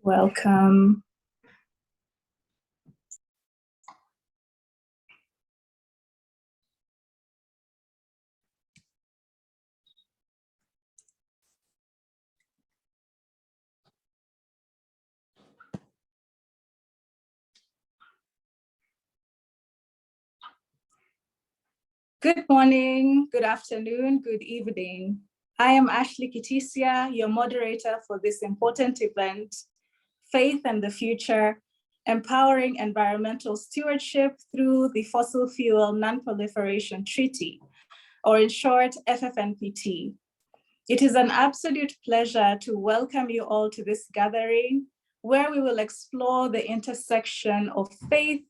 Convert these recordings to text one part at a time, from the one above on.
Welcome. Good morning, good afternoon, good evening. I am Ashley Kitisia, your moderator for this important event, Faith and the Future, Empowering Environmental Stewardship through the Fossil Fuel Non-Proliferation Treaty, or in short, FFNPT. It is an absolute pleasure to welcome you all to this gathering, where we will explore the intersection of faith,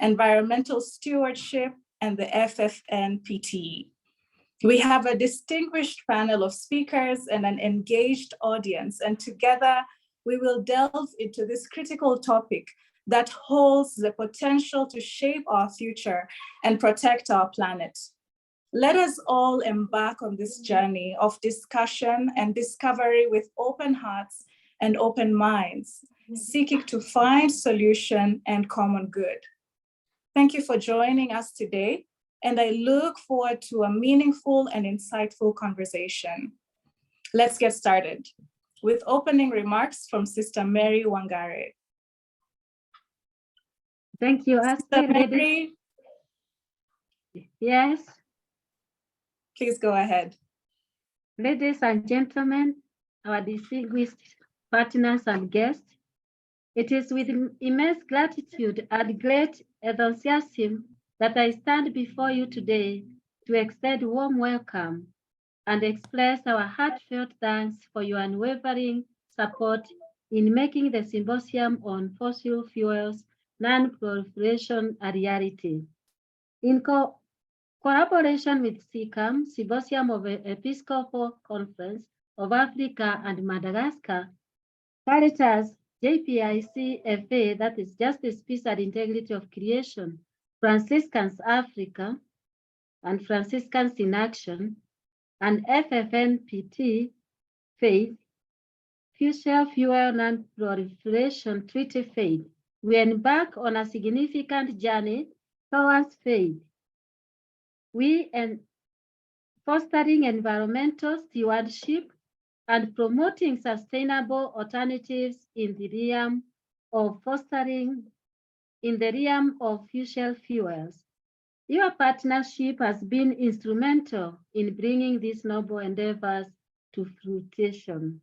environmental stewardship, and the FFNPT. We have a distinguished panel of speakers and an engaged audience, and together we will delve into this critical topic that holds the potential to shape our future and protect our planet. Let us all embark on this journey of discussion and discovery with open hearts and open minds, seeking to find solution and common good. Thank you for joining us today, and I look forward to a meaningful and insightful conversation. Let's get started with opening remarks from Sister Mary Wangare. Thank you, Sister Mary. Yes. Please go ahead. Ladies and gentlemen, our distinguished partners and guests, it is with immense gratitude and great enthusiasm that I stand before you today to extend warm welcome and express our heartfelt thanks for your unwavering support in making the Symposium on Fossil Fuels Non-Proliferation a reality. In collaboration with SICAM, Symposium of Episcopal Conference of Africa and Madagascar, Caritas, JPIC FA, that is Justice, Peace and Integrity of Creation, Franciscans Africa, and Franciscans in Action, and FFNPT, Faith, Fossil Fuel Non-Proliferation Treaty Faith, we embark on a significant journey towards faith. We are fostering environmental stewardship and promoting sustainable alternatives in the realm of fossil fuels. Your partnership has been instrumental in bringing these noble endeavors to fruition.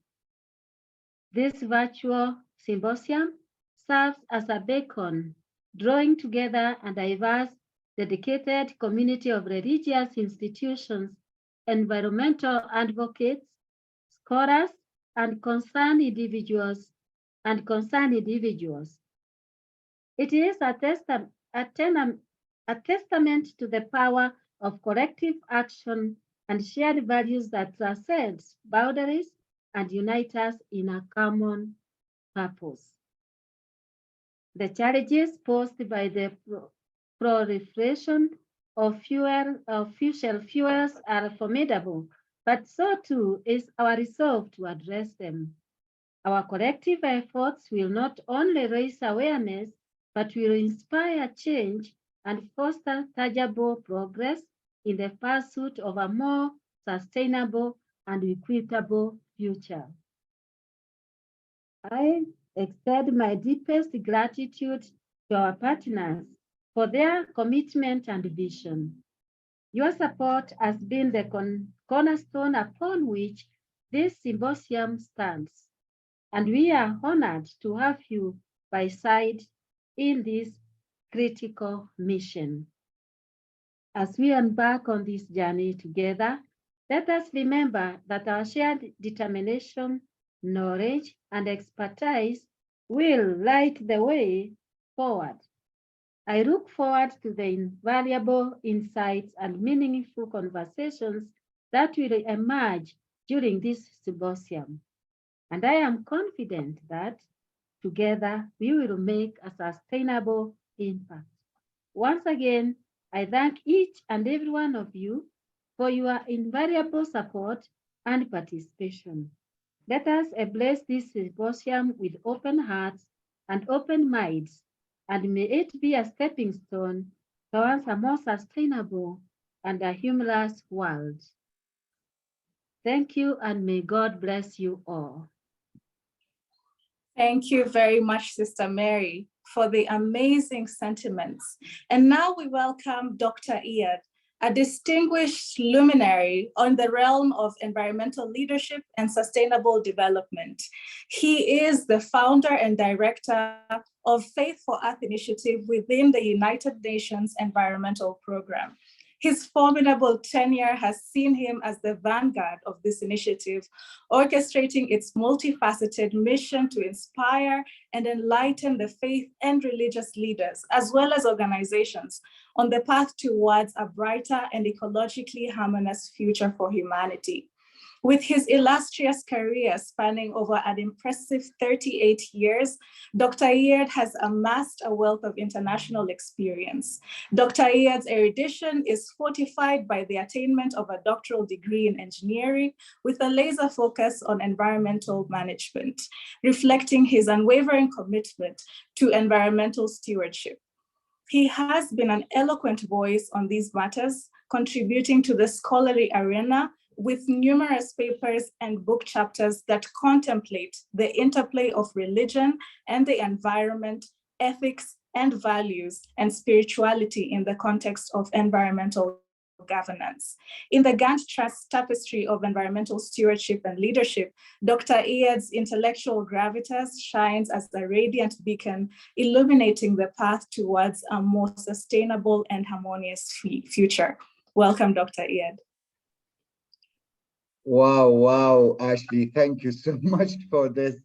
This virtual symposium serves as a beacon, drawing together a diverse, dedicated community of religious institutions, environmental advocates, scholars, and concerned individuals. It is a testament to the power of collective action and shared values that transcend boundaries and unite us in a common purpose. The challenges posed by the proliferation of fossil fuels are formidable, but so too is our resolve to address them. Our collective efforts will not only raise awareness, but will inspire change and foster tangible progress in the pursuit of a more sustainable and equitable future. I extend my deepest gratitude to our partners for their commitment and vision. Your support has been the cornerstone upon which this symposium stands, and we are honored to have you by side in this critical mission. As we embark on this journey together, let us remember that our shared determination, knowledge, and expertise will light the way forward. I look forward to the invaluable insights and meaningful conversations that will emerge during this symposium. And I am confident that together we will make a sustainable impact. Once again, I thank each and every one of you for your invaluable support and participation. Let us embrace this symposium with open hearts and open minds, and may it be a stepping stone towards a more sustainable and a humorous world. Thank you, and may God bless you all. Thank you very much, Sister Mary, for the amazing sentiments. And now we welcome Dr. Iyad, a distinguished luminary on the realm of environmental leadership and sustainable development. He is the founder and director of Faith for Earth Initiative within the United Nations Environmental Program. His formidable tenure has seen him as the vanguard of this initiative, orchestrating its multifaceted mission to inspire and enlighten the faith and religious leaders, as well as organizations, on the path towards a brighter and ecologically harmonious future for humanity. With his illustrious career spanning over an impressive 38 years, Dr. Iyad has amassed a wealth of international experience. Dr. Iyad's erudition is fortified by the attainment of a doctoral degree in engineering with a laser focus on environmental management, reflecting his unwavering commitment to environmental stewardship. He has been an eloquent voice on these matters, contributing to the scholarly arena with numerous papers and book chapters that contemplate the interplay of religion and the environment, ethics and values, and spirituality in the context of environmental governance. In the Gantt tapestry of environmental stewardship and leadership, Dr. Iyad's intellectual gravitas shines as a radiant beacon, illuminating the path towards a more sustainable and harmonious future. Welcome, Dr. Iyad. Wow, Ashley, thank you so much for this.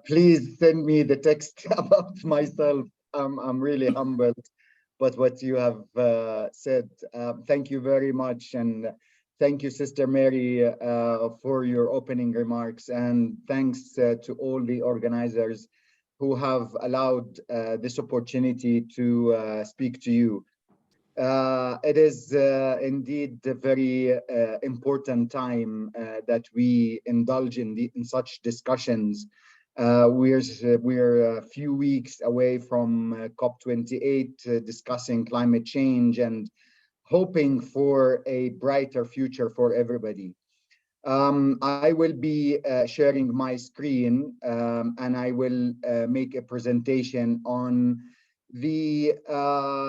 Please send me the text about myself. I'm really humbled by what you have said. Thank you very much. And thank you, Sister Mary, for your opening remarks. And thanks to all the organizers who have allowed this opportunity to speak to you. It is indeed a very important time that we indulge in such discussions. We're a few weeks away from COP28 discussing climate change and hoping for a brighter future for everybody. I will be sharing my screen and I will make a presentation on the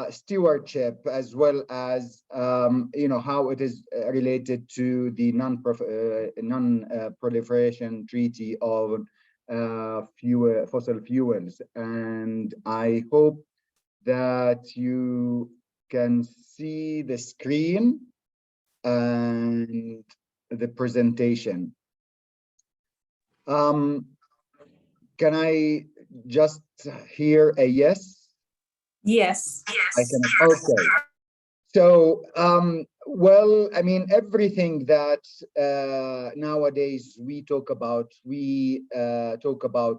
stewardship, as well as how it is related to the non-proliferation treaty of fossil fuels. And I hope that you can see the screen and the presentation. Can I just hear a yes? Yes. I can. Okay. So, well, I mean, everything that nowadays we talk about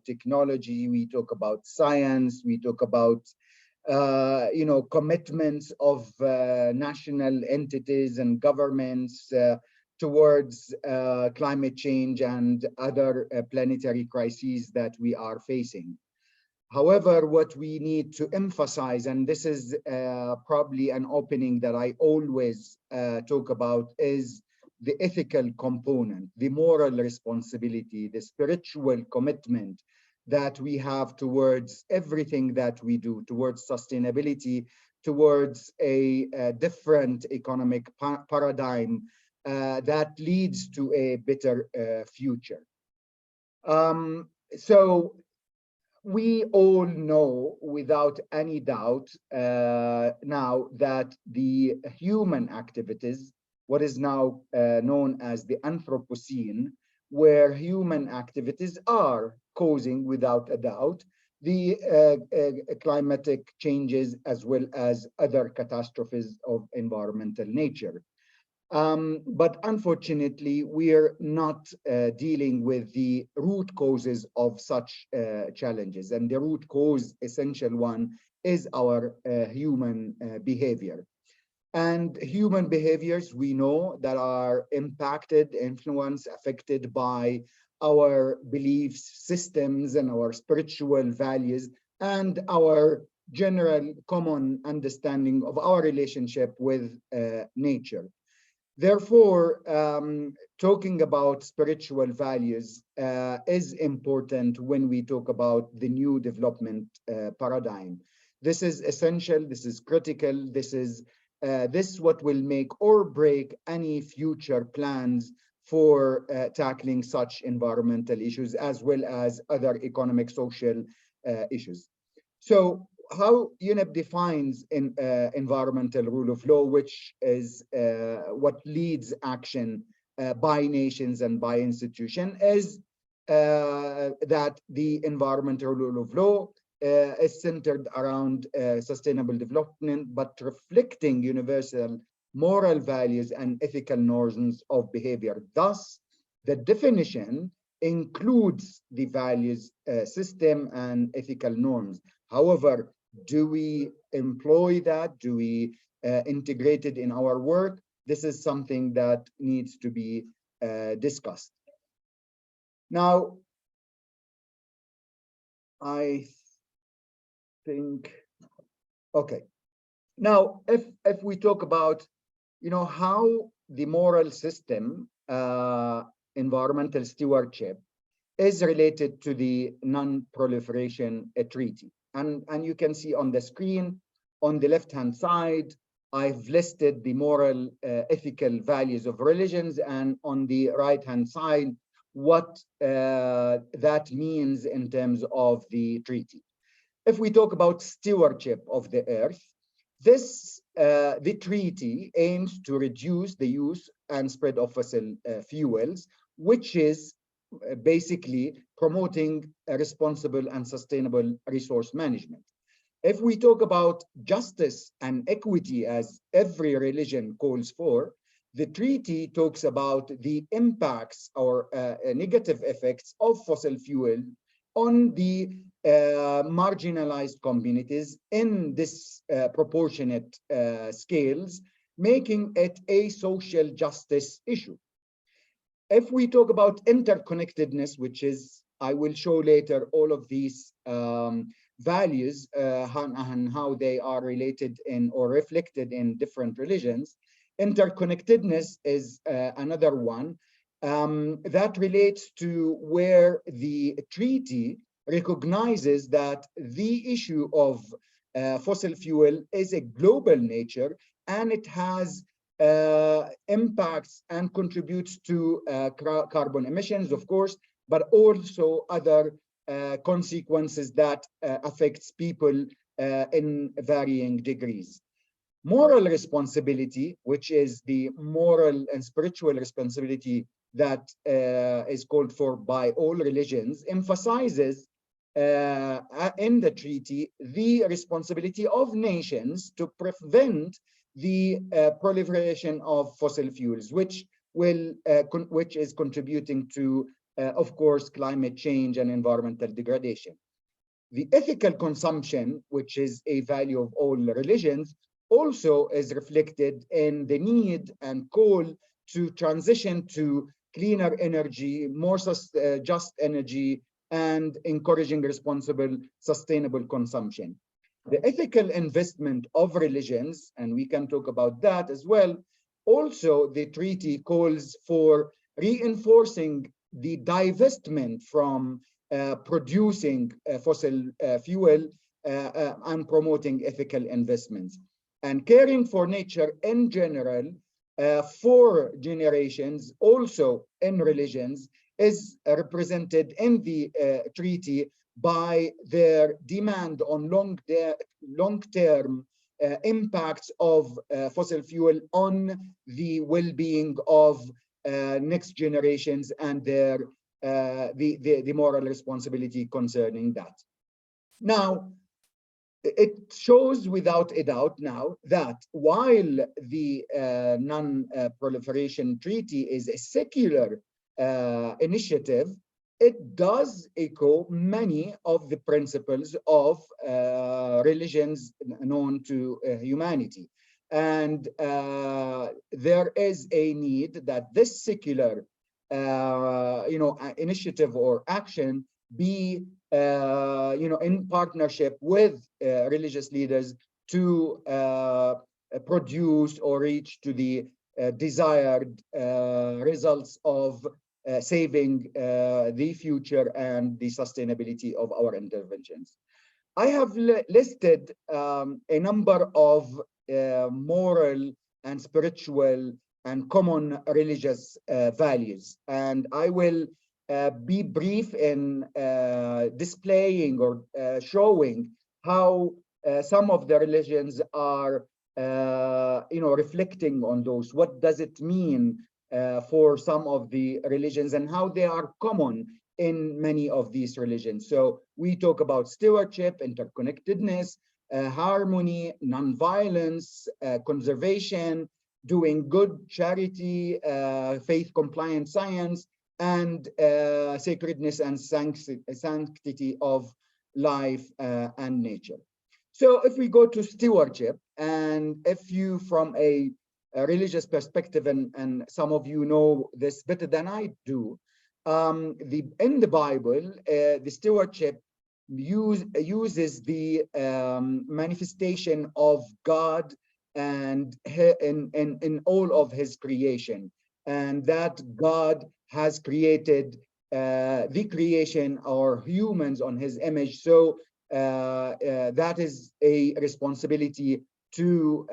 technology, we talk about science, we talk about, commitments of national entities and governments towards climate change and other planetary crises that we are facing. However, what we need to emphasize, and this is probably an opening that I always talk about, is the ethical component, the moral responsibility, the spiritual commitment that we have towards everything that we do, towards sustainability, towards a different economic paradigm that leads to a better future. So we all know without any doubt now that the human activities, what is now known as the Anthropocene, where human activities are causing, without a doubt, the climatic changes as well as other catastrophes of environmental nature. But unfortunately, we are not dealing with the root causes of such challenges. And the root cause, essential one, is our human behavior. And human behaviors, we know, that are impacted, influenced, affected by our belief systems and our spiritual values and our general common understanding of our relationship with nature. Therefore, talking about spiritual values is important when we talk about the new development paradigm. This is essential, this is critical, this is what will make or break any future plans for tackling such environmental issues as well as other economic, social issues. So how UNEP defines environmental rule of law, which is what leads action by nations and by institution, is that the environmental rule of law is centered around sustainable development, but reflecting universal moral values and ethical norms of behavior. Thus, the definition includes the values system and ethical norms. However, do we employ that? Do we integrate it in our work? This is something that needs to be discussed. Now, I think, okay. Now, if we talk about, how the moral system, environmental stewardship, is related to the Non-Proliferation Treaty. And you can see on the screen, on the left-hand side, I've listed the moral, ethical values of religions, and on the right-hand side, what that means in terms of the treaty. If we talk about stewardship of the earth, the treaty aims to reduce the use and spread of fossil fuels, which is basically promoting a responsible and sustainable resource management. If we talk about justice and equity, as every religion calls for, the treaty talks about the impacts or negative effects of fossil fuel on the marginalized communities in this proportionate scales, making it a social justice issue. If we talk about interconnectedness, which is, I will show later all of these values and how they are related in or reflected in different religions, interconnectedness is another one that relates to where the treaty recognizes that the issue of fossil fuel is a global nature, and it has impacts and contributes to carbon emissions, of course, but also other consequences that affects people in varying degrees. Moral responsibility, which is the moral and spiritual responsibility that is called for by all religions, emphasizes in the treaty the responsibility of nations to prevent the proliferation of fossil fuels, which is contributing to, of course, climate change and environmental degradation. The ethical consumption, which is a value of all religions, also is reflected in the need and call to transition to cleaner energy, more just energy, and encouraging responsible, sustainable consumption. The ethical investment of religions, and we can talk about that as well, also the treaty calls for reinforcing the divestment from producing fossil fuel and promoting ethical investments. And caring for nature in general for generations, also in religions, is represented in the treaty by their demand on long-term impacts of fossil fuel on the well-being of next generations and their the moral responsibility concerning that. Now, it shows without a doubt now that while the Non-Proliferation Treaty is a secular initiative, it does echo many of the principles of religions known to humanity. And there is a need that this secular initiative or action be in partnership with religious leaders to produce or reach to the desired results of saving the future and the sustainability of our interventions. I have listed a number of moral and spiritual and common religious values, and I will be brief in displaying or showing how some of the religions are reflecting on those. What does it mean for some of the religions and how they are common in many of these religions? So we talk about stewardship, interconnectedness, harmony, nonviolence, conservation, doing good, charity, faith compliant science, and sacredness and sanctity of life and nature. So if we go to stewardship, and if you from a religious perspective, and some of you know this better than I do, in the Bible, the stewardship uses the manifestation of God and in all of his creation, and that God has created the creation or humans on his image. So that is a responsibility to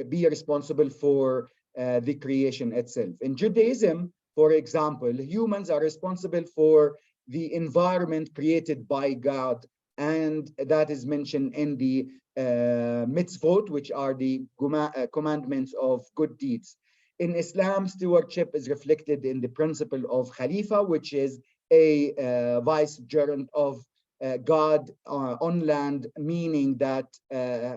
be responsible for the creation itself. In Judaism, for example, humans are responsible for the environment created by God, and that is mentioned in the mitzvot, which are the commandments of good deeds. In Islam, stewardship is reflected in the principle of Khalifa, which is a vicegerent of God on land, meaning that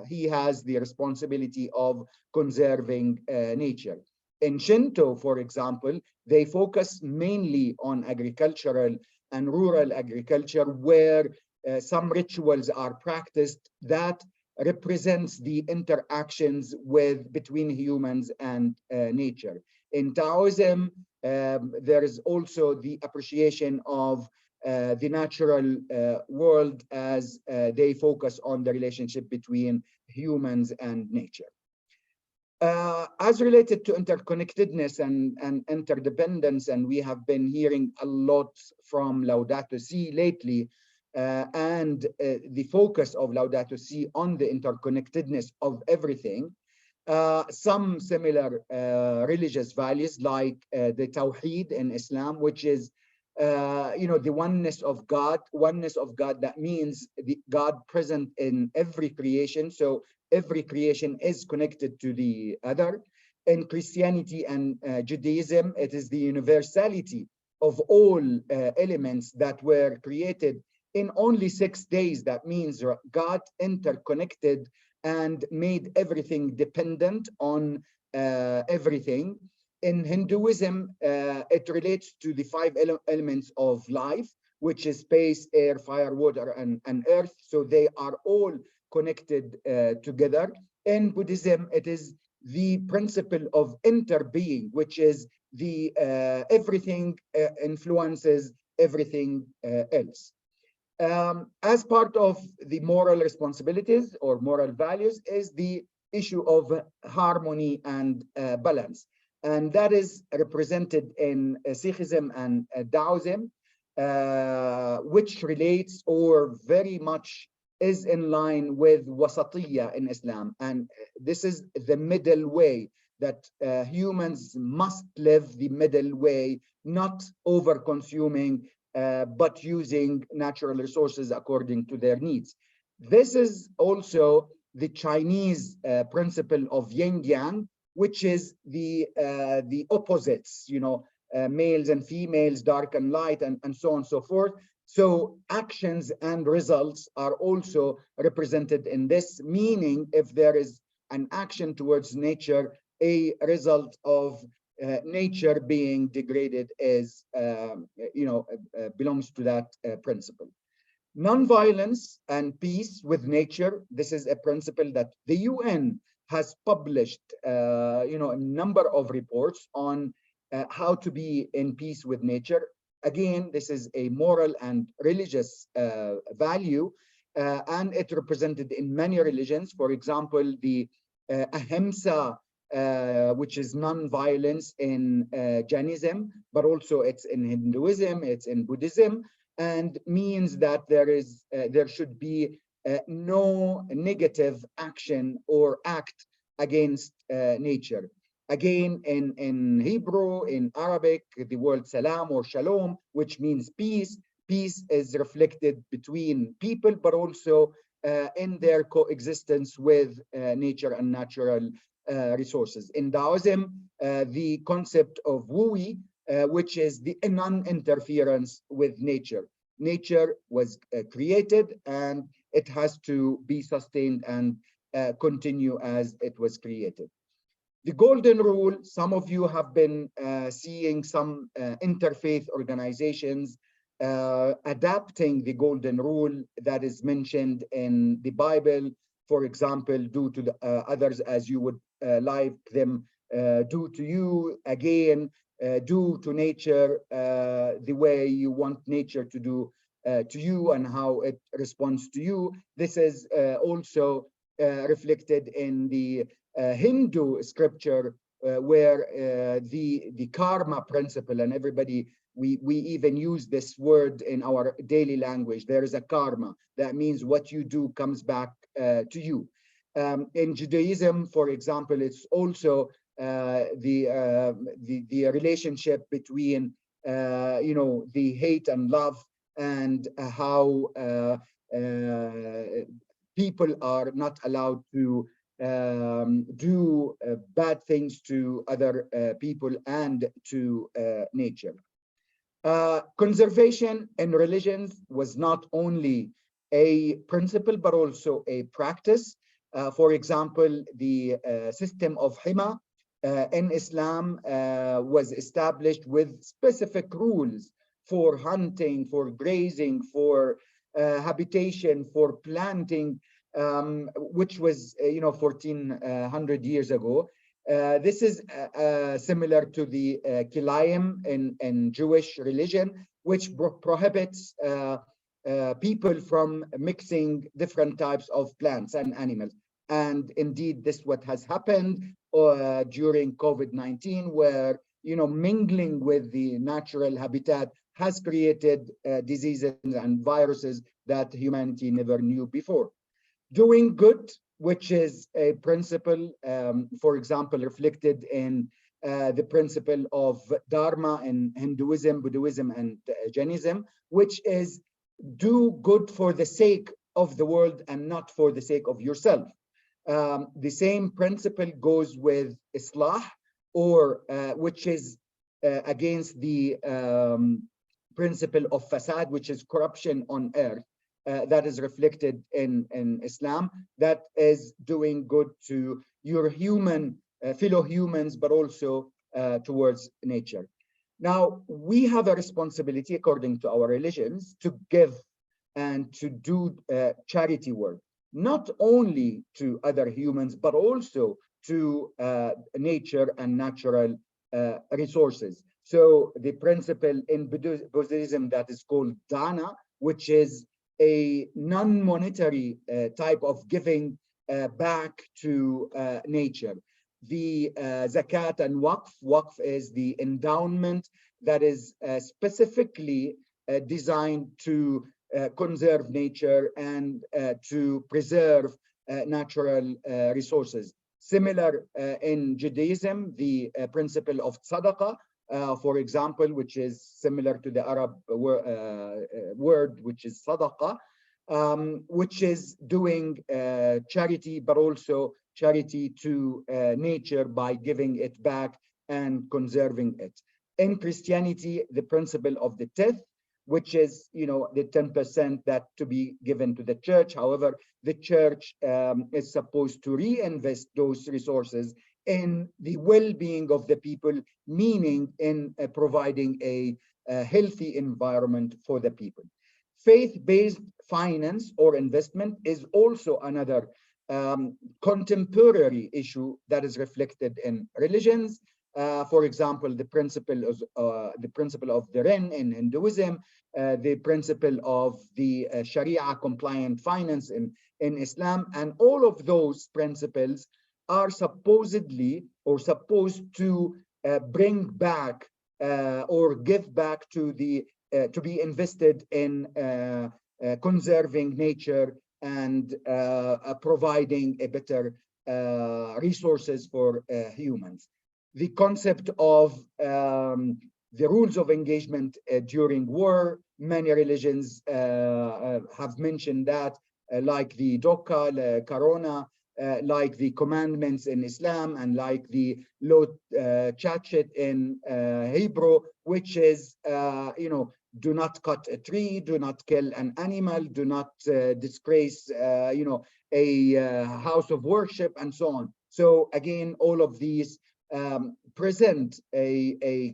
he has the responsibility of conserving nature. In Shinto, for example, they focus mainly on agricultural and rural agriculture, where some rituals are practiced that represents the interactions between humans and nature. In Taoism, there is also the appreciation of the natural world as they focus on the relationship between humans and nature. As related to interconnectedness and interdependence, and we have been hearing a lot from Laudato Si lately, and the focus of Laudato Si on the interconnectedness of everything, some similar religious values like the Tawheed in Islam, which is the oneness of God. That means the God present in every creation. So every creation is connected to the other. In Christianity and Judaism, it is the universality of all elements that were created in only 6 days. That means God interconnected and made everything dependent on everything. In Hinduism, it relates to the 5 elements of life, which is space, air, fire, water, and earth. So they are all connected together. In Buddhism, it is the principle of interbeing, which is the everything influences everything else. As part of the moral responsibilities or moral values is the issue of harmony and balance. And that is represented in Sikhism and Taoism, which relates or very much is in line with wasatiyya in Islam. And this is the middle way, that humans must live the middle way, not over consuming, but using natural resources according to their needs. This is also the Chinese principle of yin yang, which is the opposites, males and females, dark and light, and so on and so forth. So actions and results are also represented in this, meaning if there is an action towards nature, a result of nature being degraded is, belongs to that principle. Non-violence and peace with nature. This is a principle that the UN has published, a number of reports on how to be in peace with nature. Again, this is a moral and religious value, and it represented in many religions. For example, the ahimsa, which is non-violence in Jainism, but also it's in Hinduism, it's in Buddhism, and means that there should be no negative action or act against nature. Again, in Hebrew, in Arabic, the word salam or shalom, which means peace. Peace is reflected between people, but also in their coexistence with nature and natural resources. In Taoism, the concept of wui, which is the non-interference with nature. Nature was created and it has to be sustained and continue as it was created. The golden rule, some of you have been seeing some interfaith organizations adapting the golden rule that is mentioned in the Bible. For example, do to the, others as you would like them do to you. Again, do to nature the way you want nature to do to you and how it responds to you. This is also reflected in the Hindu scripture where the karma principle, and everybody, we even use this word in our daily language. There is a karma. That means what you do comes back to you. In Judaism, for example, it's also the relationship between the hate and love, and how people are not allowed to do bad things to other people and to nature. Conservation in religions was not only a principle, but also a practice. For example, the system of Hima in Islam was established with specific rules for hunting, for grazing, for habitation, for planting, which was 1400 years ago. This is similar to the Kilayim in Jewish religion, which prohibits people from mixing different types of plants and animals. And indeed, this is what has happened during COVID-19, where mingling with the natural habitat has created diseases and viruses that humanity never knew before. Doing good, which is a principle, for example, reflected in the principle of Dharma in Hinduism, Buddhism, and Jainism, which is do good for the sake of the world and not for the sake of yourself. The same principle goes with Islah, or which is against the principle of Fasad, which is corruption on earth. That is reflected in Islam, that is doing good to your fellow humans, but also towards nature. Now, we have a responsibility, according to our religions, to give and to do charity work, not only to other humans, but also to nature and natural resources. So the principle in Buddhism that is called dana, which is a non-monetary type of giving back to nature. The zakat and waqf. Waqf is the endowment that is specifically designed to conserve nature and to preserve natural resources. Similar in Judaism, the principle of tzedakah, for example, which is similar to the Arab word, which is sadaqah, which is doing charity, but also charity to nature by giving it back and conserving it. In Christianity, the principle of the tithe, which is the 10% that to be given to the church. However, the church is supposed to reinvest those resources in the well-being of the people, meaning in providing a healthy environment for the people. Faith-based finance or investment is also another contemporary issue that is reflected in religions. For example, the principle of the Ren in Hinduism, the principle of the Sharia compliant finance in Islam, and all of those principles are supposedly or supposed to bring back or give back to the to be invested in conserving nature and providing a better resources for humans. The concept of the rules of engagement during war, many religions have mentioned that, like the Doka, Corona, like the commandments in Islam, and like the Laudato in Hebrew, which is, do not cut a tree, do not kill an animal, do not disgrace, a house of worship, and so on. So again, all of these present a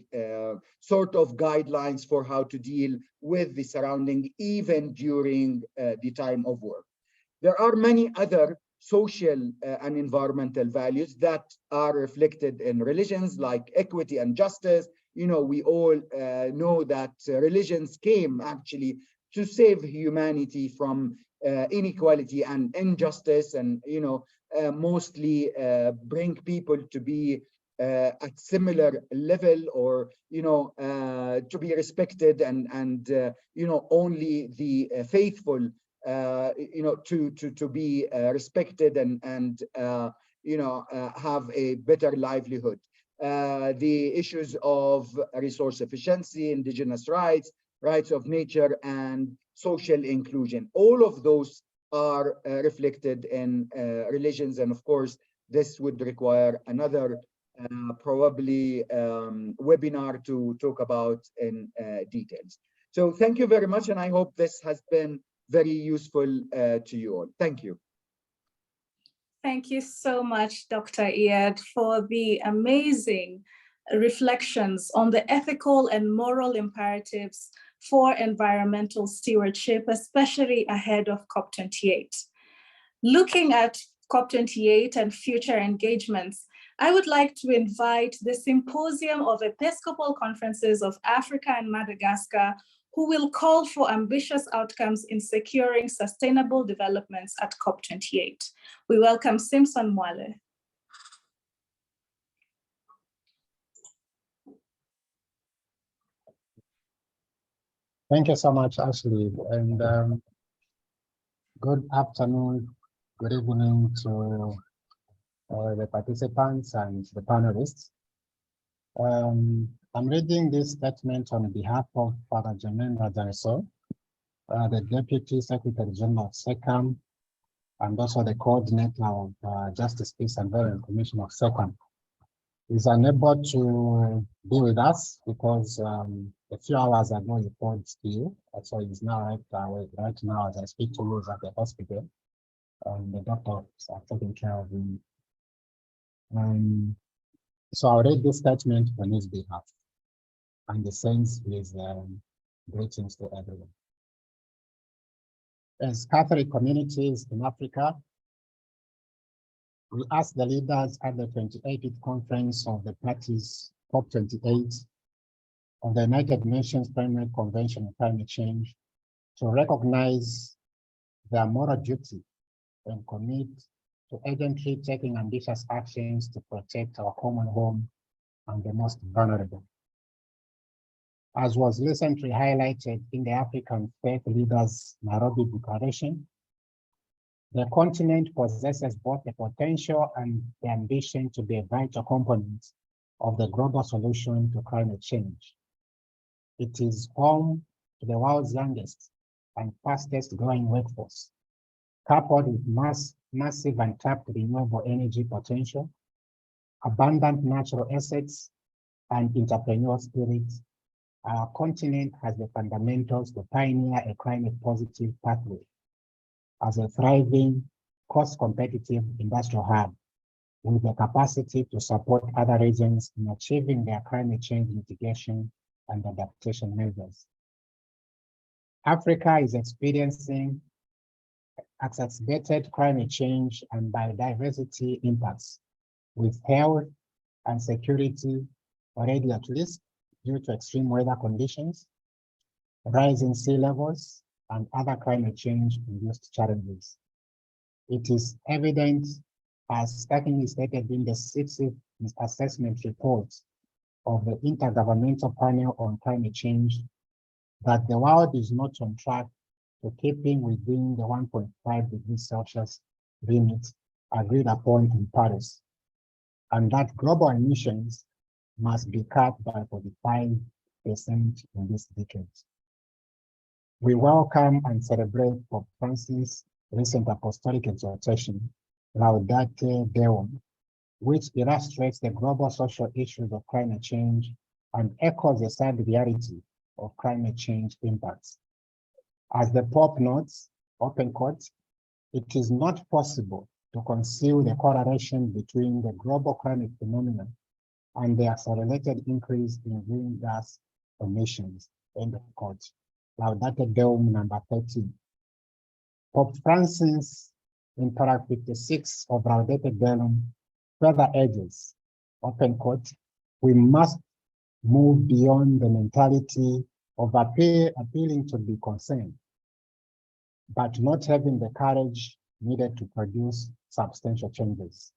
sort of guidelines for how to deal with the surrounding, even during the time of work. There are many other social and environmental values that are reflected in religions, like equity and justice. We all know that religions came actually to save humanity from inequality and injustice, and mostly bring people to be at similar level, or to be respected, and only the faithful to be respected and have a better livelihood. The issues of resource efficiency, indigenous rights, rights of nature, and social inclusion, all of those are reflected in religions. And of course, this would require another probably webinar to talk about in details. So thank you very much, and I hope this has been very useful to you all. Thank you. Thank you so much, Dr. Iyad, for the amazing reflections on the ethical and moral imperatives for environmental stewardship, especially ahead of COP28. Looking at COP28 and future engagements, I would like to invite the Symposium of Episcopal Conferences of Africa and Madagascar, who will call for ambitious outcomes in securing sustainable developments at COP28. We welcome Simpson Mwale. Thank you so much, Ashley, and good afternoon, good evening to the participants and the panelists. I'm reading this statement on behalf of Father Jamendra Jaiso, the Deputy Secretary General of SECAM, and also the coordinator of Justice, Peace and Violence Commission of SECAM. He's unable to be with us because a few hours ago he called still, so he's now right now as I speak to you, he's at the hospital. The doctors are taking care of him. So I'll read this statement on his behalf, and he sends his greetings to everyone. As Catholic communities in Africa, we ask the leaders at the 28th Conference of the Parties, COP28, of the United Nations Primary Convention on Climate Change, to recognize their moral duty and commit to urgently taking ambitious actions to protect our common home and the most vulnerable. As was recently highlighted in the African Faith Leaders Nairobi Declaration, the continent possesses both the potential and the ambition to be a vital component of the global solution to climate change. It is home to the world's youngest and fastest growing workforce, coupled with massive untapped renewable energy potential, abundant natural assets, and entrepreneurial spirit. Our continent has the fundamentals to pioneer a climate positive pathway as a thriving, cost-competitive industrial hub with the capacity to support other regions in achieving their climate change mitigation and adaptation measures. Africa is experiencing exacerbated climate change and biodiversity impacts, with health, and security already at risk due to extreme weather conditions, rising sea levels, and other climate change-induced challenges. It is evident, as starkly stated in the 60th assessment report of the Intergovernmental Panel on Climate Change, that the world is not on track to keeping within the 1.5 degrees Celsius limit agreed upon in Paris, and that global emissions must be cut by 45% in this decade. We welcome and celebrate Pope Francis' recent apostolic exhortation, Laudato Deum, which illustrates the global social issues of climate change and echoes the sad reality of climate change impacts. As the Pope notes, open quote, it is not possible to conceal the correlation between the global climate phenomenon and the accelerated increase in greenhouse gas emissions, end of quote. Laudato Deum number 13. Pope Francis in paragraph 56 of Laudato Deum further urges, open quote, we must move beyond the mentality of appealing to be concerned, but not having the courage needed to produce substantial changes.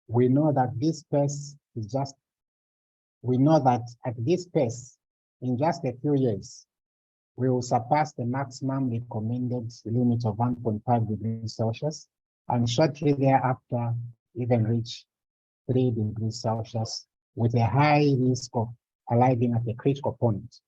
We know that this pace is just, we know that at this pace, in just a few years, we will surpass the maximum recommended limit of 1.5 degrees Celsius, and shortly thereafter, even reach 3 degrees Celsius with a high risk of arriving at a critical point.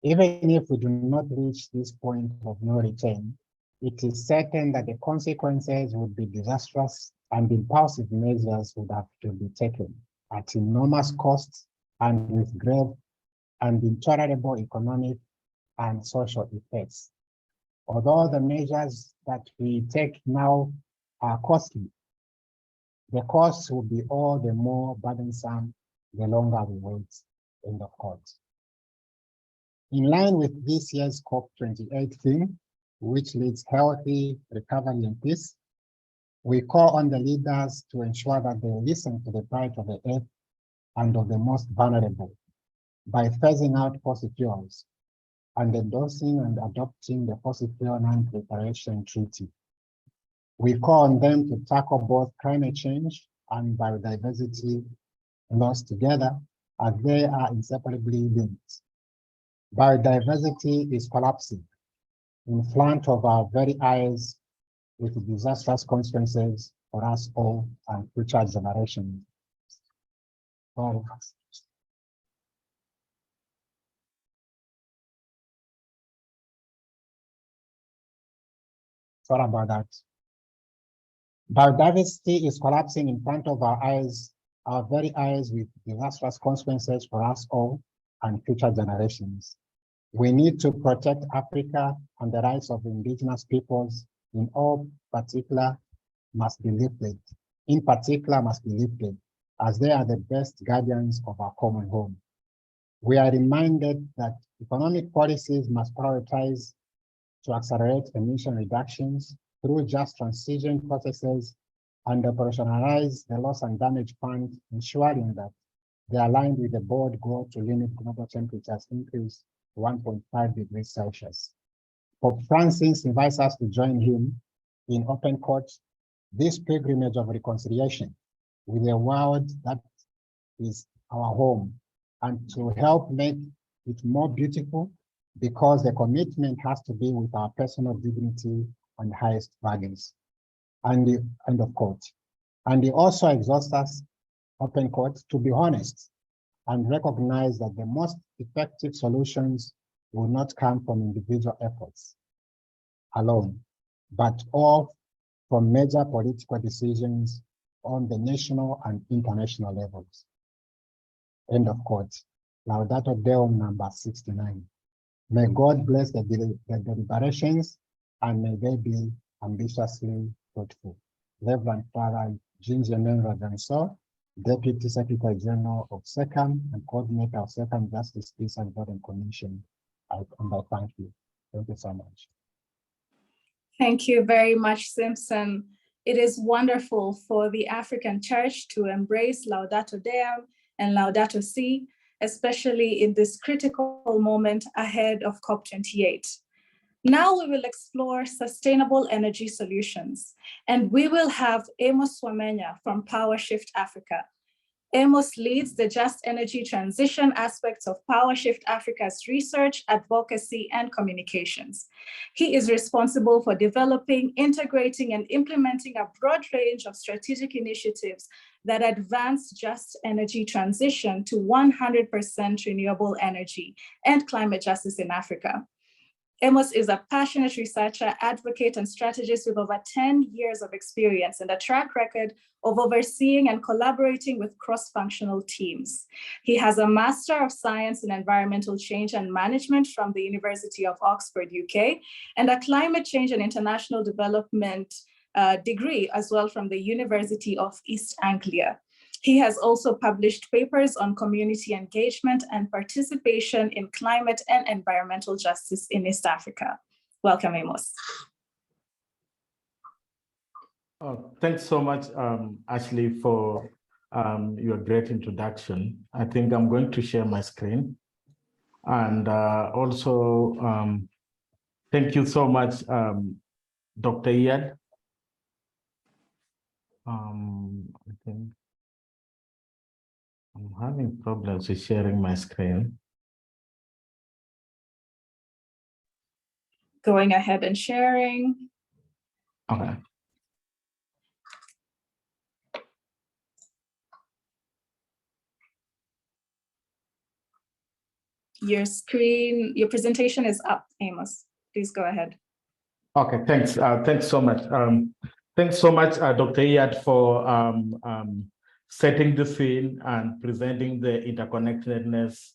Even if we do not reach this point of no return, it is certain that the consequences would be disastrous and impulsive measures would have to be taken at enormous costs and with grave and intolerable economic and social effects. Although the measures that we take now are costly, the costs will be all the more burdensome the longer we wait, end of quote. In line with this year's COP28 theme, which leads healthy recovery and peace, we call on the leaders to ensure that they listen to the plight of the earth and of the most vulnerable by phasing out fossil fuels and endorsing and adopting the Fossil Fuel Non-Proliferation Treaty. We call on them to tackle both climate change and biodiversity loss together, as they are inseparably linked. Biodiversity is collapsing in front of our very eyes with disastrous consequences for us all and future generations. Oh. Sorry about that. Biodiversity is collapsing in front of our eyes, our very eyes, with disastrous consequences for us all and future generations. We need to protect Africa, and the rights of indigenous peoples in particular must be lifted, as they are the best guardians of our common home. We are reminded that economic policies must prioritize to accelerate emission reductions through just transition processes and operationalize the loss and damage fund, ensuring that they are aligned with the board goal to limit global temperatures increase to 1.5 degrees Celsius. Pope Francis invites us to join him in open court, this pilgrimage of reconciliation with a world that is our home, and to help make it more beautiful, because the commitment has to be with our personal dignity and highest values. And end of quote. And he also exhorts us, open quote, to be honest and recognize that the most effective solutions will not come from individual efforts alone, but all from major political decisions on the national and international levels. End of quote. Laudato Deum number 69. May God bless the deliberations, and may they be ambitiously fruitful. Reverend Father Jean-Germain Raganso, Deputy Secretary General of SECAM and Coordinator of SECAM Justice, Peace and Voting Commission. I thank you. Thank you so much. Thank you very much, Simpson. It is wonderful for the African Church to embrace Laudato Deum and Laudato Si, especially in this critical moment ahead of COP28. Now we will explore sustainable energy solutions, and we will have Amos Wamenya from PowerShift Africa. Amos leads the just energy transition aspects of PowerShift Africa's research, advocacy, and communications. He is responsible for developing, integrating, and implementing a broad range of strategic initiatives that advance just energy transition to 100% renewable energy and climate justice in Africa. Amos is a passionate researcher, advocate, and strategist with over 10 years of experience and a track record of overseeing and collaborating with cross-functional teams. He has a Master of Science in Environmental Change and Management from the University of Oxford, UK, and a Climate Change and International Development degree as well from the University of East Anglia. He has also published papers on community engagement and participation in climate and environmental justice in East Africa. Welcome, Amos. Thanks so much, Ashley, for your great introduction. I think I'm going to share my screen. And also, thank you so much, Dr. Iyad. I think I'm having problems with sharing my screen. Going ahead and sharing. Okay. Your screen, your presentation is up, Amos. Please go ahead. Okay, thanks. Thanks so much. Thanks so much, Dr. Iyad, for setting the scene and presenting the interconnectedness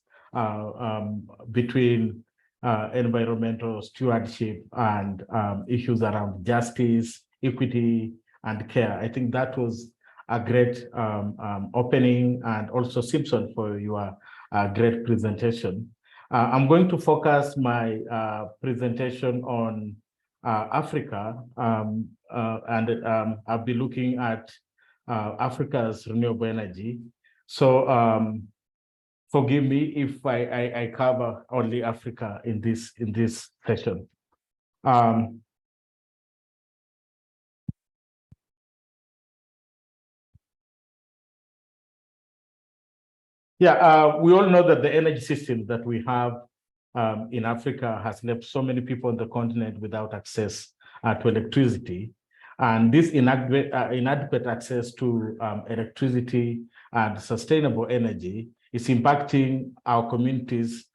between environmental stewardship and issues around justice, equity, and care. I think that was a great opening, and also Simpson for your great presentation. I'm going to focus my presentation on Africa, and I'll be looking at Africa's renewable energy. So forgive me if I cover only Africa in this session. We all know that the energy system that we have in Africa has left so many people on the continent without access to electricity. And this inadequate access to electricity and sustainable energy is impacting our communities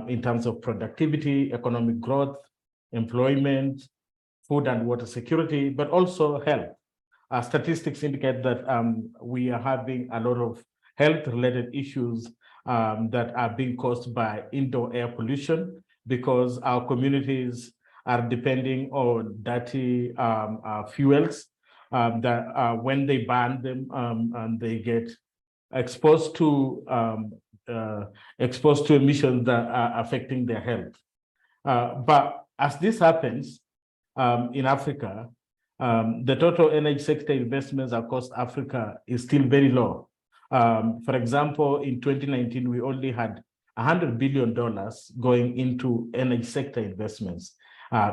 in terms of productivity, economic growth, employment, food and water security, but also health. Statistics indicate that we are having a lot of health-related issues that are being caused by indoor air pollution, because our communities are depending on dirty fuels that when they burn them, and they get exposed to emissions that are affecting their health. But as this happens in Africa, the total energy sector investments across Africa is still very low. For example, in 2019, we only had $100 billion going into energy sector investments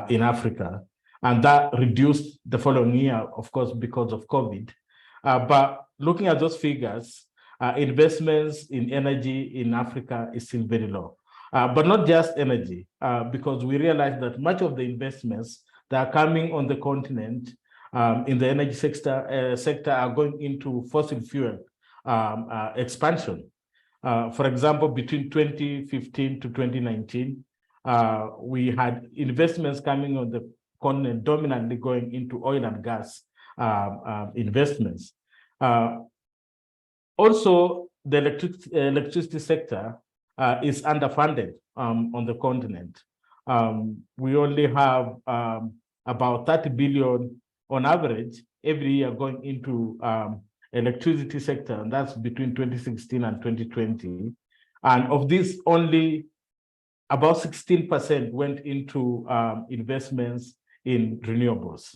in Africa. And that reduced the following year, of course, because of COVID. But looking at those figures, investments in energy in Africa is still very low. But not just energy, because we realize that much of the investments that are coming on the continent in the energy sector are going into fossil fuel expansion. For example, between 2015 to 2019, we had investments coming on the continent dominantly going into oil and gas investments. Also, the electricity sector is underfunded on the continent. We only have about 30 billion on average every year going into electricity sector, and that's between 2016 and 2020. And of this, only about 16% went into investments in renewables.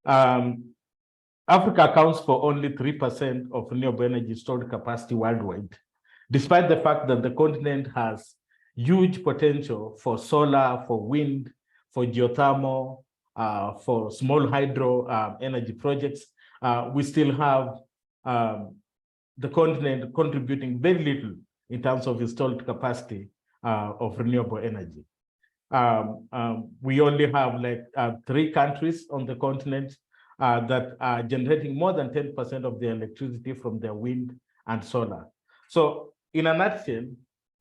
Africa accounts for only 3% of renewable energy stored capacity worldwide, despite the fact that the continent has huge potential for solar, for wind, for geothermal, for small hydro energy projects. We still have the continent contributing very little in terms of installed capacity of renewable energy. We only have like 3 countries on the continent that are generating more than 10% of their electricity from their wind and solar. So in a nutshell,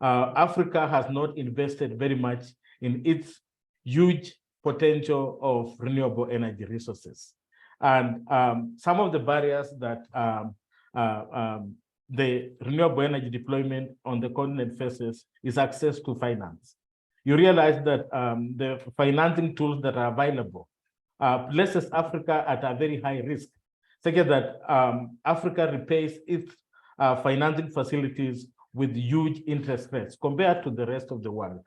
Africa has not invested very much in its huge potential of renewable energy resources. And some of the barriers that the renewable energy deployment on the continent faces is access to finance. You realize that the financing tools that are available places Africa at a very high risk, such that Africa repays its financing facilities with huge interest rates compared to the rest of the world.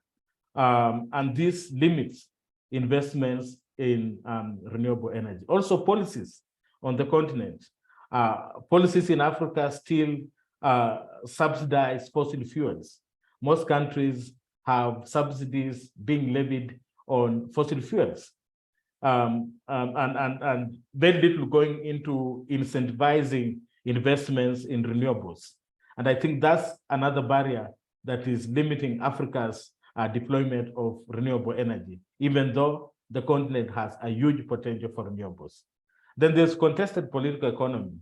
And this limits investments in renewable energy. Also policies on the continent. Policies in Africa still subsidize fossil fuels. Most countries have subsidies being levied on fossil fuels. And very little going into incentivizing investments in renewables. And I think that's another barrier that is limiting Africa's deployment of renewable energy, even though the continent has a huge potential for renewables. Then there's contested political economy.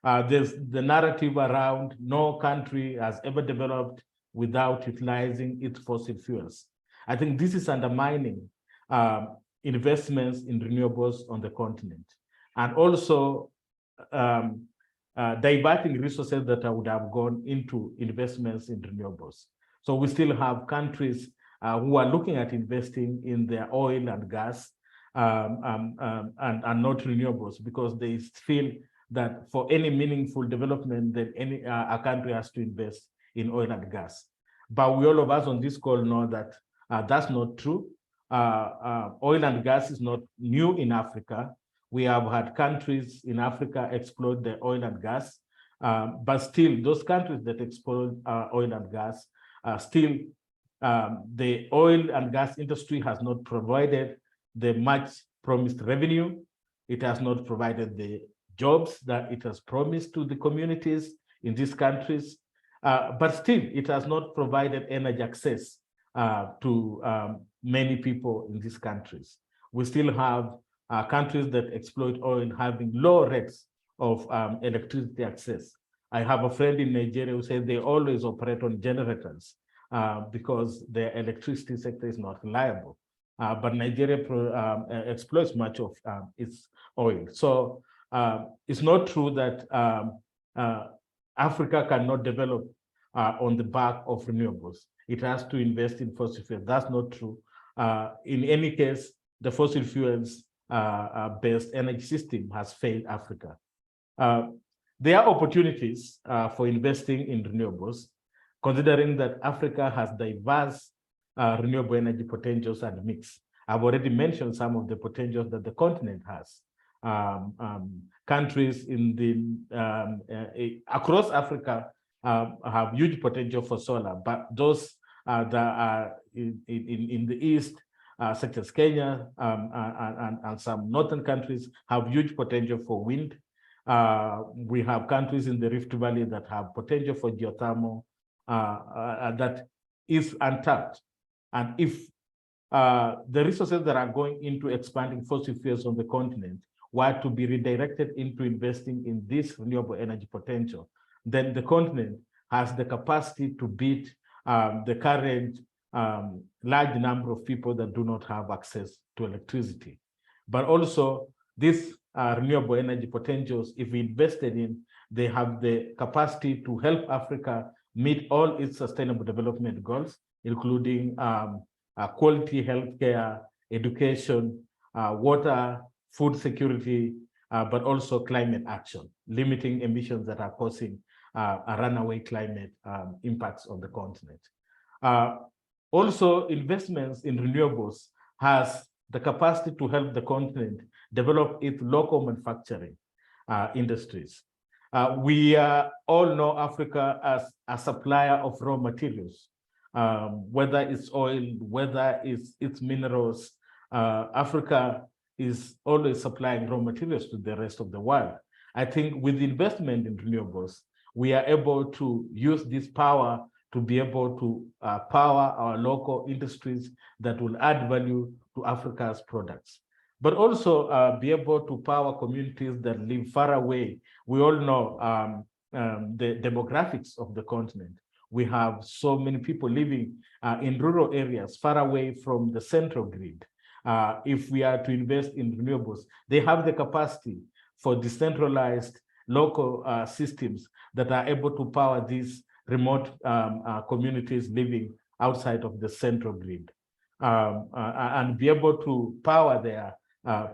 There's the narrative around no country has ever developed without utilizing its fossil fuels. I think this is undermining investments in renewables on the continent, and also diverting resources that would have gone into investments in renewables. So we still have countries who are looking at investing in their oil and gas and not renewables, because they feel that for any meaningful development, that a country has to invest in oil and gas. But we, all of us on this call, know that that's not true. Oil and gas is not new in Africa. We have had countries in Africa exploit the oil and gas, but still those countries that exploit oil and gas, still the oil and gas industry has not provided the much promised revenue. It has not provided the jobs that it has promised to the communities in these countries, but still it has not provided energy access to many people in these countries. We still have countries that exploit oil having low rates of electricity access. I have a friend in Nigeria who said they always operate on generators because their electricity sector is not reliable. But Nigeria exploits much of its oil. So it's not true that Africa cannot develop on the back of renewables. It has to invest in fossil fuels. That's not true. In any case, the fossil fuels based energy system has failed Africa. There are opportunities for investing in renewables, considering that Africa has diverse renewable energy potentials and mix. I've already mentioned some of the potentials that the continent has. Countries in the across Africa have huge potential for solar, but those that are in the east, such as Kenya and some northern countries, have huge potential for wind. We have countries in the Rift Valley that have potential for geothermal that is untapped. And if the resources that are going into expanding fossil fuels on the continent were to be redirected into investing in this renewable energy potential, then the continent has the capacity to beat the current large number of people that do not have access to electricity. But also, these renewable energy potentials, if we invested in, they have the capacity to help Africa meet all its sustainable development goals, including quality healthcare, education, water, food security, but also climate action, limiting emissions that are causing a runaway climate impacts on the continent. Also, investments in renewables has the capacity to help the continent develop its local manufacturing industries. We all know Africa as a supplier of raw materials, whether it's oil, whether it's minerals. Africa is always supplying raw materials to the rest of the world. I think with investment in renewables, we are able to use this power to be able to power our local industries that will add value to Africa's products, but also be able to power communities that live far away. We all know the demographics of the continent. We have so many people living in rural areas far away from the central grid. If we are to invest in renewables, they have the capacity for decentralized local systems that are able to power these remote communities living outside of the central grid, and be able to power their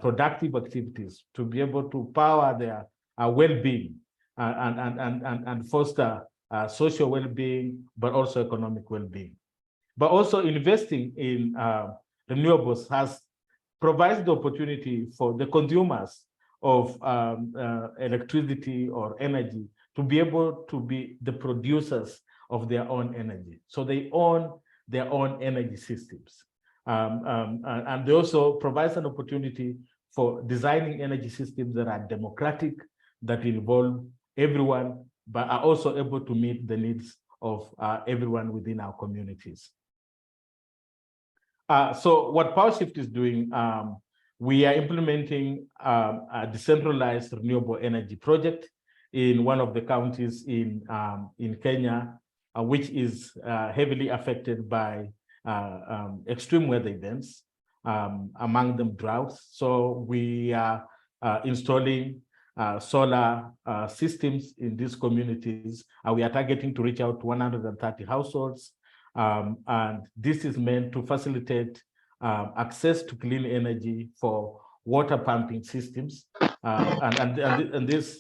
productive activities, to be able to power their well-being and foster social well-being, but also economic well-being. But also investing in renewables provides the opportunity for the consumers of electricity or energy to be able to be the producers of their own energy. So they own their own energy systems. And they also provides an opportunity for designing energy systems that are democratic, that involve everyone, but are also able to meet the needs of everyone within our communities. So what PowerShift is doing, we are implementing a decentralized renewable energy project in one of the counties in Kenya, which is heavily affected by extreme weather events, among them droughts. So we are installing solar systems in these communities. We are targeting to reach out to 130 households. And this is meant to facilitate access to clean energy for water pumping systems. And this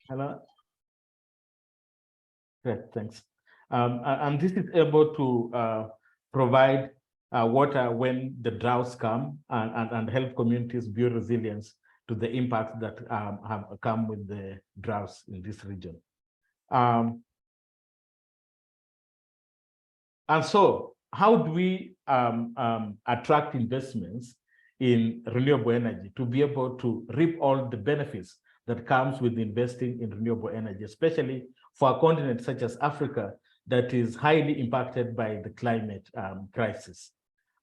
hello. Great, thanks. And this is able to provide water when the droughts come and help communities build resilience to the impacts that have come with the droughts in this region. And so how do we attract investments in renewable energy to be able to reap all the benefits that comes with investing in renewable energy, especially for a continent such as Africa that is highly impacted by the climate crisis?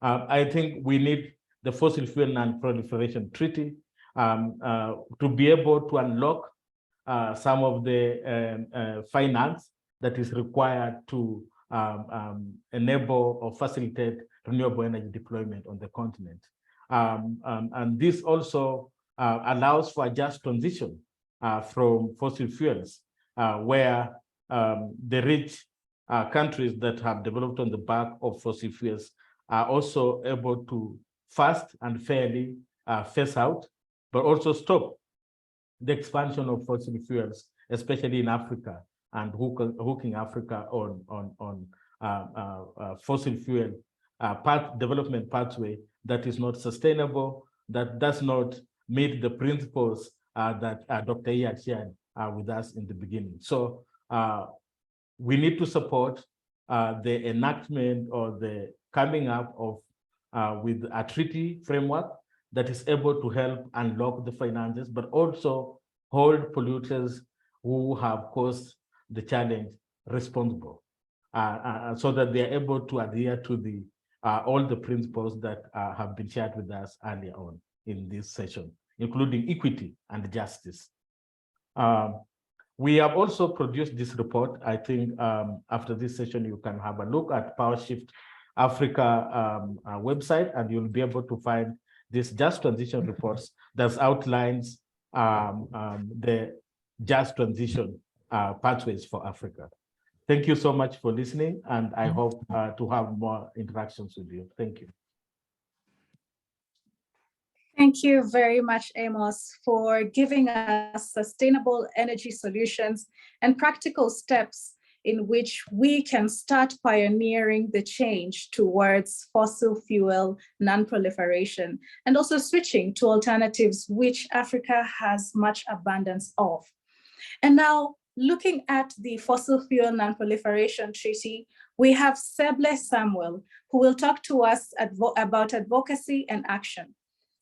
I think we need the Fossil Fuel Non-Proliferation Treaty to be able to unlock some of the finance that is required to enable or facilitate renewable energy deployment on the continent. And this also allows for a just transition from fossil fuels, where the rich countries that have developed on the back of fossil fuels are also able to fast and fairly phase out, but also stop the expansion of fossil fuels, especially in Africa, and hooking Africa on fossil fuel development pathway that is not sustainable, that does not meet the principles that Dr. Iya shared with us in the beginning. So we need to support the enactment or the coming up of with a treaty framework that is able to help unlock the finances, but also hold polluters who have caused the challenge responsible, so that they are able to adhere to the all the principles that have been shared with us earlier on in this session, including equity and justice. We have also produced this report. I think after this session, you can have a look at PowerShift Africa website, and you'll be able to find this just transition reports that outlines the just transition pathways for Africa. Thank you so much for listening, and I hope to have more interactions with you. Thank you. Thank you very much, Amos, for giving us sustainable energy solutions and practical steps in which we can start pioneering the change towards fossil fuel non-proliferation and also switching to alternatives which Africa has much abundance of. And now, looking at the Fossil Fuel Non-Proliferation Treaty, we have Seble Samuel, who will talk to us about advocacy and action.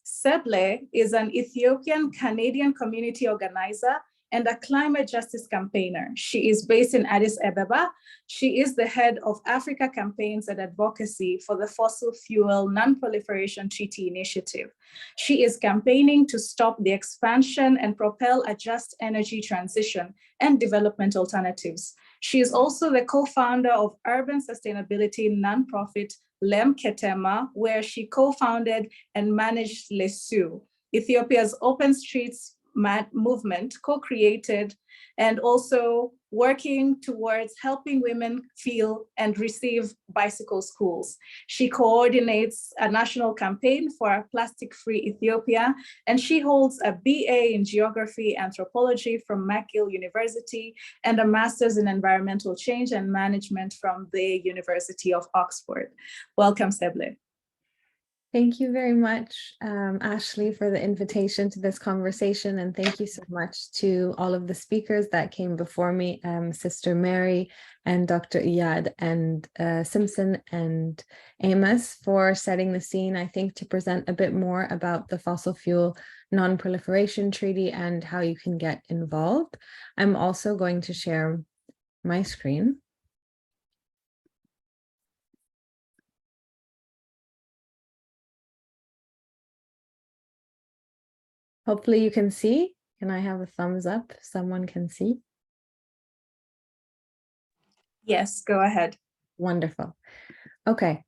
Seble is an Ethiopian-Canadian community organizer and a climate justice campaigner. She is based in Addis Ababa. She is the head of Africa Campaigns and Advocacy for the Fossil Fuel Non-Proliferation Treaty Initiative. She is campaigning to stop the expansion and propel a just energy transition and development alternatives. She is also the co-founder of urban sustainability nonprofit Lem Ketema, where she co-founded and managed Lesu, Ethiopia's open streets movement, co-created, and also working towards helping women feel and receive bicycle schools. She coordinates a national campaign for a plastic-free Ethiopia, and she holds a BA in Geography Anthropology from McGill University and a Master's in Environmental Change and Management from the University of Oxford. Welcome, Seble. Thank you very much, Ashley, for the invitation to this conversation. And thank you so much to all of the speakers that came before me, Sister Mary and Dr. Iyad and Simpson and Amos for setting the scene, I think, to present a bit more about the Fossil Fuel Non-Proliferation Treaty and how you can get involved. I'm also going to share my screen. Hopefully you can see. Can I have a thumbs up? Someone can see. Yes, go ahead. Wonderful. Okay.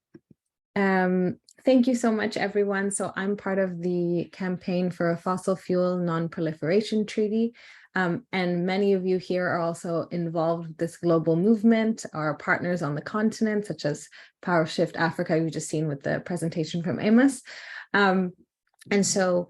Thank you so much, everyone. So I'm part of the campaign for a fossil fuel non-proliferation treaty. And many of you here are also involved with this global movement, our partners on the continent, such as Power Shift Africa, you've just seen with the presentation from Amos. And so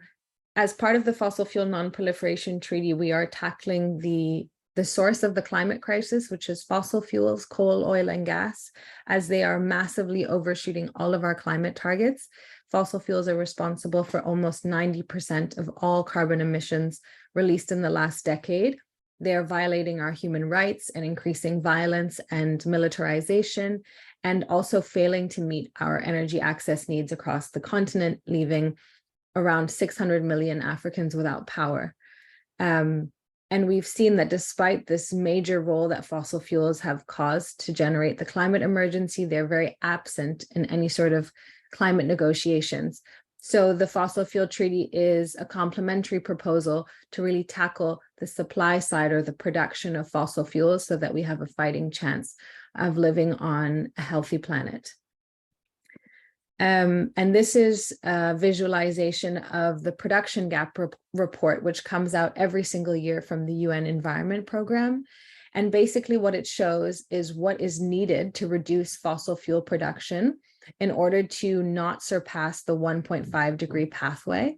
as part of the Fossil Fuel Non-Proliferation Treaty, we are tackling the source of the climate crisis, which is fossil fuels, coal, oil, and gas, as they are massively overshooting all of our climate targets. Fossil fuels are responsible for almost 90% of all carbon emissions released in the last decade. They are violating our human rights and increasing violence and militarization, and also failing to meet our energy access needs across the continent, leaving around 600 million Africans without power. And we've seen that despite this major role that fossil fuels have caused to generate the climate emergency, they're very absent in any sort of climate negotiations. So the Fossil Fuel Treaty is a complementary proposal to really tackle the supply side or the production of fossil fuels so that we have a fighting chance of living on a healthy planet. And this is a visualization of the production gap report, which comes out every single year from the UN Environment Program. And basically what it shows is what is needed to reduce fossil fuel production in order to not surpass the 1.5 degree pathway.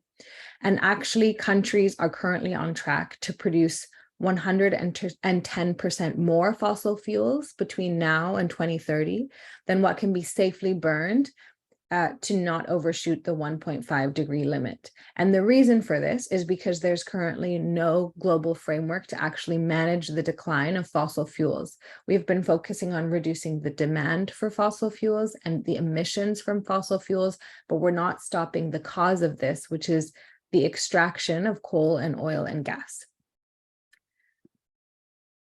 And actually countries are currently on track to produce 110% more fossil fuels between now and 2030 than what can be safely burned to not overshoot the 1.5 degree limit. And the reason for this is because there's currently no global framework to actually manage the decline of fossil fuels. We've been focusing on reducing the demand for fossil fuels and the emissions from fossil fuels, but we're not stopping the cause of this, which is the extraction of coal and oil and gas.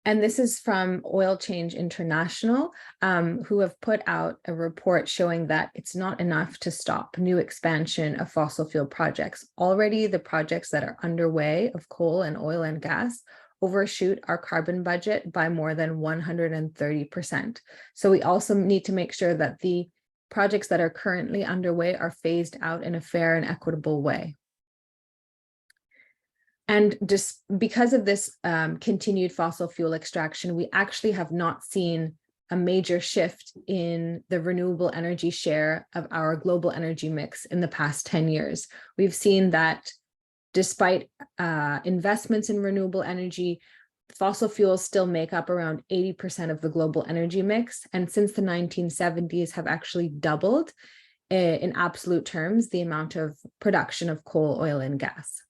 And this is from Oil Change International, who have put out a report showing that it's not enough to stop new expansion of fossil fuel projects. Already the projects that are underway of coal and oil and gas overshoot our carbon budget by more than 130%. So we also need to make sure that the projects that are currently underway are phased out in a fair and equitable way. And just because of this continued fossil fuel extraction, we actually have not seen a major shift in the renewable energy share of our global energy mix in the past 10 years. We've seen that despite investments in renewable energy, fossil fuels still make up around 80% of the global energy mix, and since the 1970s have actually doubled in absolute terms the amount of production of coal, oil, and gas.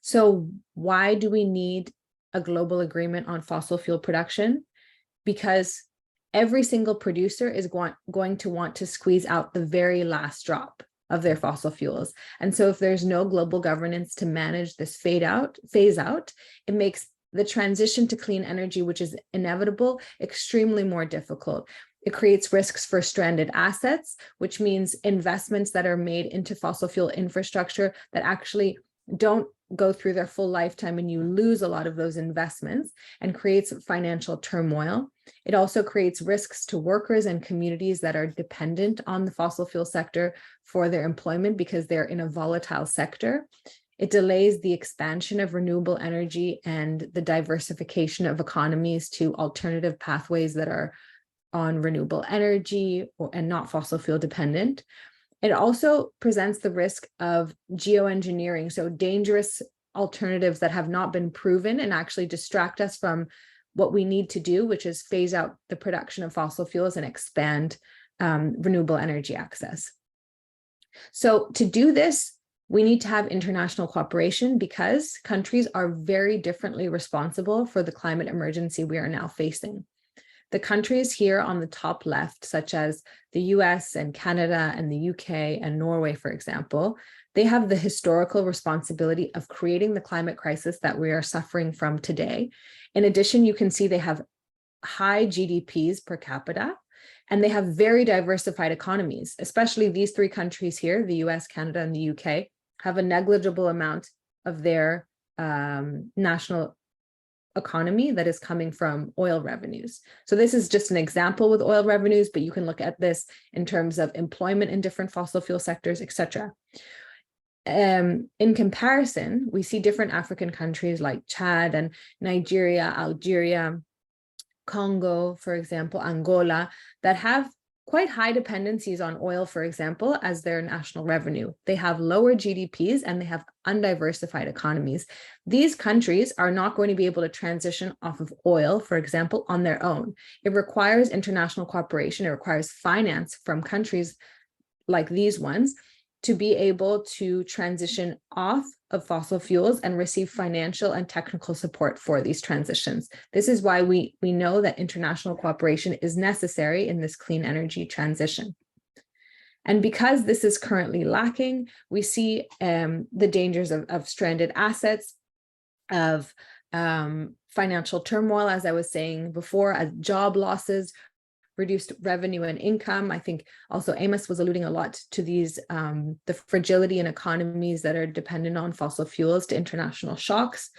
So why do we need a global agreement on fossil fuel production? Because every single producer is going to want to squeeze out the very last drop of their fossil fuels. And so if there's no global governance to manage this phase out, it makes the transition to clean energy, which is inevitable, extremely more difficult. It creates risks for stranded assets, which means investments that are made into fossil fuel infrastructure that actually don't go through their full lifetime, and you lose a lot of those investments, and creates financial turmoil. It also creates risks to workers and communities that are dependent on the fossil fuel sector for their employment because they're in a volatile sector. It delays the expansion of renewable energy and the diversification of economies to alternative pathways that are on renewable energy and not fossil fuel dependent. It also presents the risk of geoengineering, so dangerous alternatives that have not been proven and actually distract us from what we need to do, which is phase out the production of fossil fuels and expand renewable energy access. So to do this, we need to have international cooperation because countries are very differently responsible for the climate emergency we are now facing. The countries here on the top left, such as the US and Canada and the UK and Norway, for example, they have the historical responsibility of creating the climate crisis that we are suffering from today. In addition, you can see they have high GDPs per capita, and they have very diversified economies, especially these three countries here, the US, Canada, and the UK, have a negligible amount of their national economy that is coming from oil revenues. So this is just an example with oil revenues, but you can look at this in terms of employment in different fossil fuel sectors, etc. In comparison, we see different African countries like Chad and Nigeria, Algeria, Congo, for example, Angola, that have quite high dependencies on oil, for example, as their national revenue. They have lower GDPs and they have undiversified economies. These countries are not going to be able to transition off of oil, for example, on their own. It requires international cooperation. It requires finance from countries like these ones to be able to transition off of fossil fuels and receive financial and technical support for these transitions. This is why we know that international cooperation is necessary in this clean energy transition. And because this is currently lacking, we see the dangers of stranded assets, of financial turmoil, as I was saying before, as job losses, reduced revenue and income. I think also Amos was alluding a lot to these, the fragility in economies that are dependent on fossil fuels to international shocks.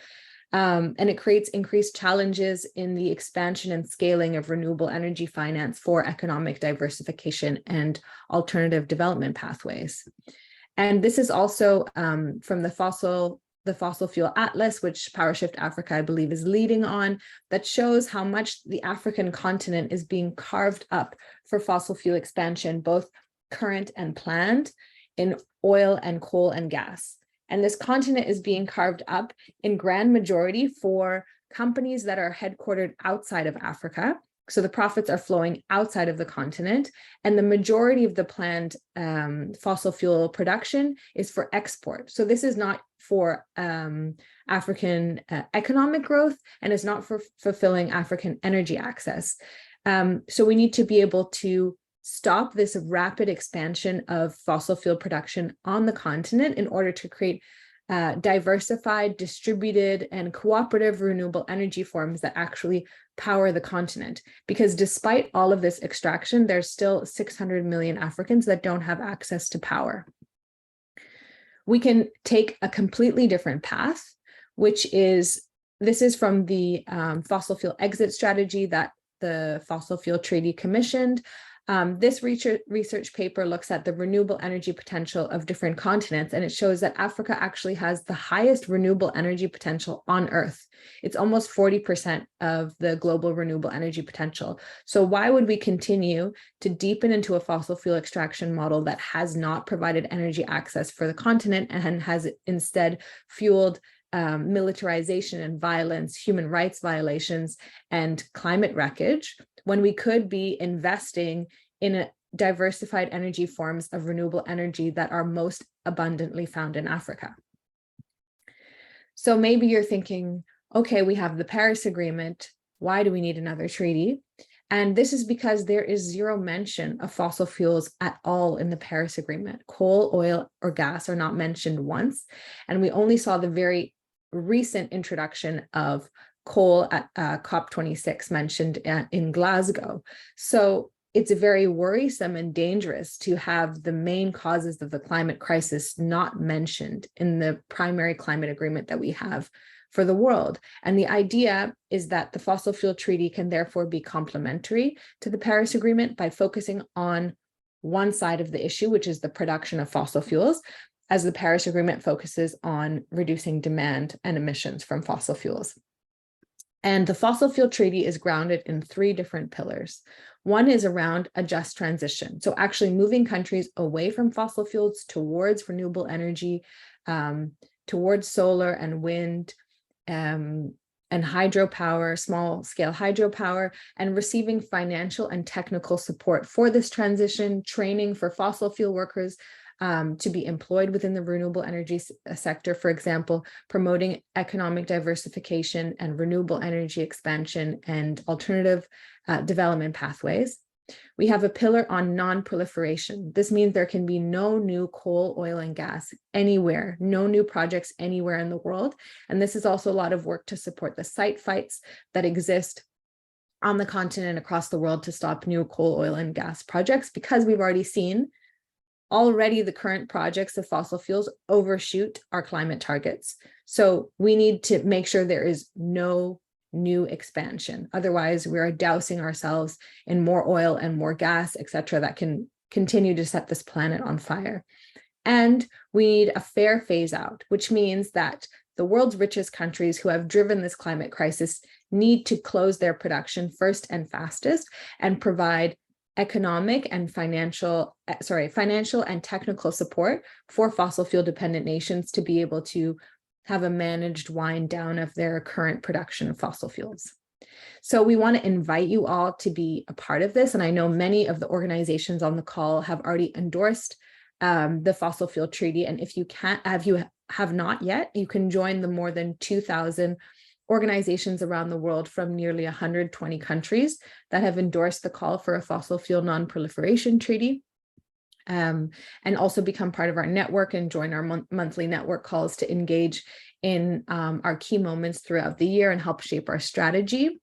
And it creates increased challenges in the expansion and scaling of renewable energy finance for economic diversification and alternative development pathways. And this is also from the Fossil Fuel Atlas, which PowerShift Africa, I believe, is leading on, that shows how much the African continent is being carved up for fossil fuel expansion, both current and planned, in oil and coal and gas. And this continent is being carved up in grand majority for companies that are headquartered outside of Africa. So the profits are flowing outside of the continent, and the majority of the planned fossil fuel production is for export. So this is not for African economic growth, and it's not for fulfilling African energy access. So we need to be able to stop this rapid expansion of fossil fuel production on the continent in order to create diversified, distributed, and cooperative renewable energy forms that actually power the continent. Because despite all of this extraction, there's still 600 million Africans that don't have access to power. We can take a completely different path, which is, this is from the fossil fuel exit strategy that the Fossil Fuel Treaty commissioned. This research paper looks at the renewable energy potential of different continents, and it shows that Africa actually has the highest renewable energy potential on Earth. It's almost 40% of the global renewable energy potential. So why would we continue to deepen into a fossil fuel extraction model that has not provided energy access for the continent and has instead fueled militarization and violence, human rights violations, and climate wreckage, when we could be investing in diversified energy forms of renewable energy that are most abundantly found in Africa. So maybe you're thinking, okay, we have the Paris Agreement. Why do we need another treaty? And this is because there is zero mention of fossil fuels at all in the Paris Agreement. Coal, oil, or gas are not mentioned once. And we only saw the very recent introduction of coal at COP26 mentioned in Glasgow. So it's very worrisome and dangerous to have the main causes of the climate crisis not mentioned in the primary climate agreement that we have for the world. And the idea is that the fossil fuel treaty can therefore be complementary to the Paris Agreement by focusing on one side of the issue, which is the production of fossil fuels, as the Paris Agreement focuses on reducing demand and emissions from fossil fuels. And the fossil fuel treaty is grounded in 3 different pillars. One is around a just transition. So actually moving countries away from fossil fuels towards renewable energy, towards solar and wind, and hydropower, small scale hydropower, and receiving financial and technical support for this transition, training for fossil fuel workers to be employed within the renewable energy sector, for example, promoting economic diversification and renewable energy expansion and alternative development pathways. We have a pillar on non-proliferation. This means there can be no new coal, oil, and gas anywhere, no new projects anywhere in the world. And this is also a lot of work to support the site fights that exist on the continent across the world to stop new coal, oil, and gas projects, because we've already seen the current projects of fossil fuels overshoot our climate targets. So we need to make sure there is no new expansion. Otherwise, we are dousing ourselves in more oil and more gas, et cetera, that can continue to set this planet on fire. And we need a fair phase out, which means that the world's richest countries who have driven this climate crisis need to close their production first and fastest and provide economic and financial and technical support for fossil fuel dependent nations to be able to have a managed wind down of their current production of fossil fuels. So we want to invite you all to be a part of this. And I know many of the organizations on the call have already endorsed the fossil fuel treaty. And if you have not yet, you can join the more than 2,000 organizations around the world from nearly 120 countries that have endorsed the call for a fossil fuel non-proliferation treaty, and also become part of our network and join our monthly network calls to engage in our key moments throughout the year and help shape our strategy.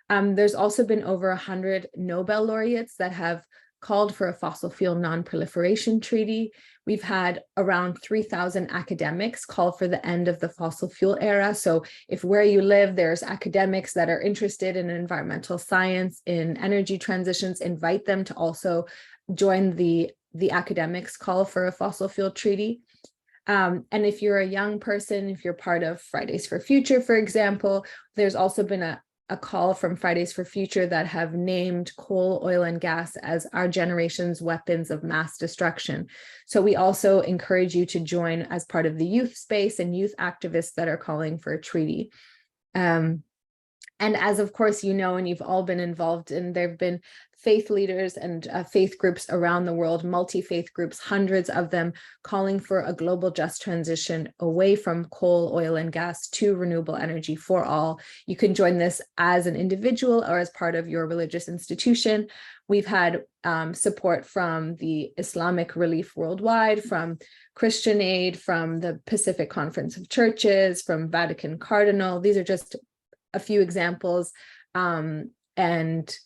There's also been over 100 Nobel laureates that have called for a fossil fuel non-proliferation treaty. We've had around 3,000 academics call for the end of the fossil fuel era. So if where you live, there's academics that are interested in environmental science, in energy transitions, invite them to also join the academics call for a fossil fuel treaty. And if you're a young person, if you're part of Fridays for Future, for example, there's also been a call from Fridays for Future that have named coal, oil, and gas as our generation's weapons of mass destruction. So we also encourage you to join as part of the youth space and youth activists that are calling for a treaty. And as of course you know, and you've all been involved in, there have been faith leaders and faith groups around the world, multi-faith groups, hundreds of them, calling for a global just transition away from coal, oil, and gas to renewable energy for all. You can join this as an individual or as part of your religious institution. We've had support from the Islamic Relief Worldwide, from Christian Aid, from the Pacific Conference of Churches, from Vatican Cardinal. These are just a few examples. And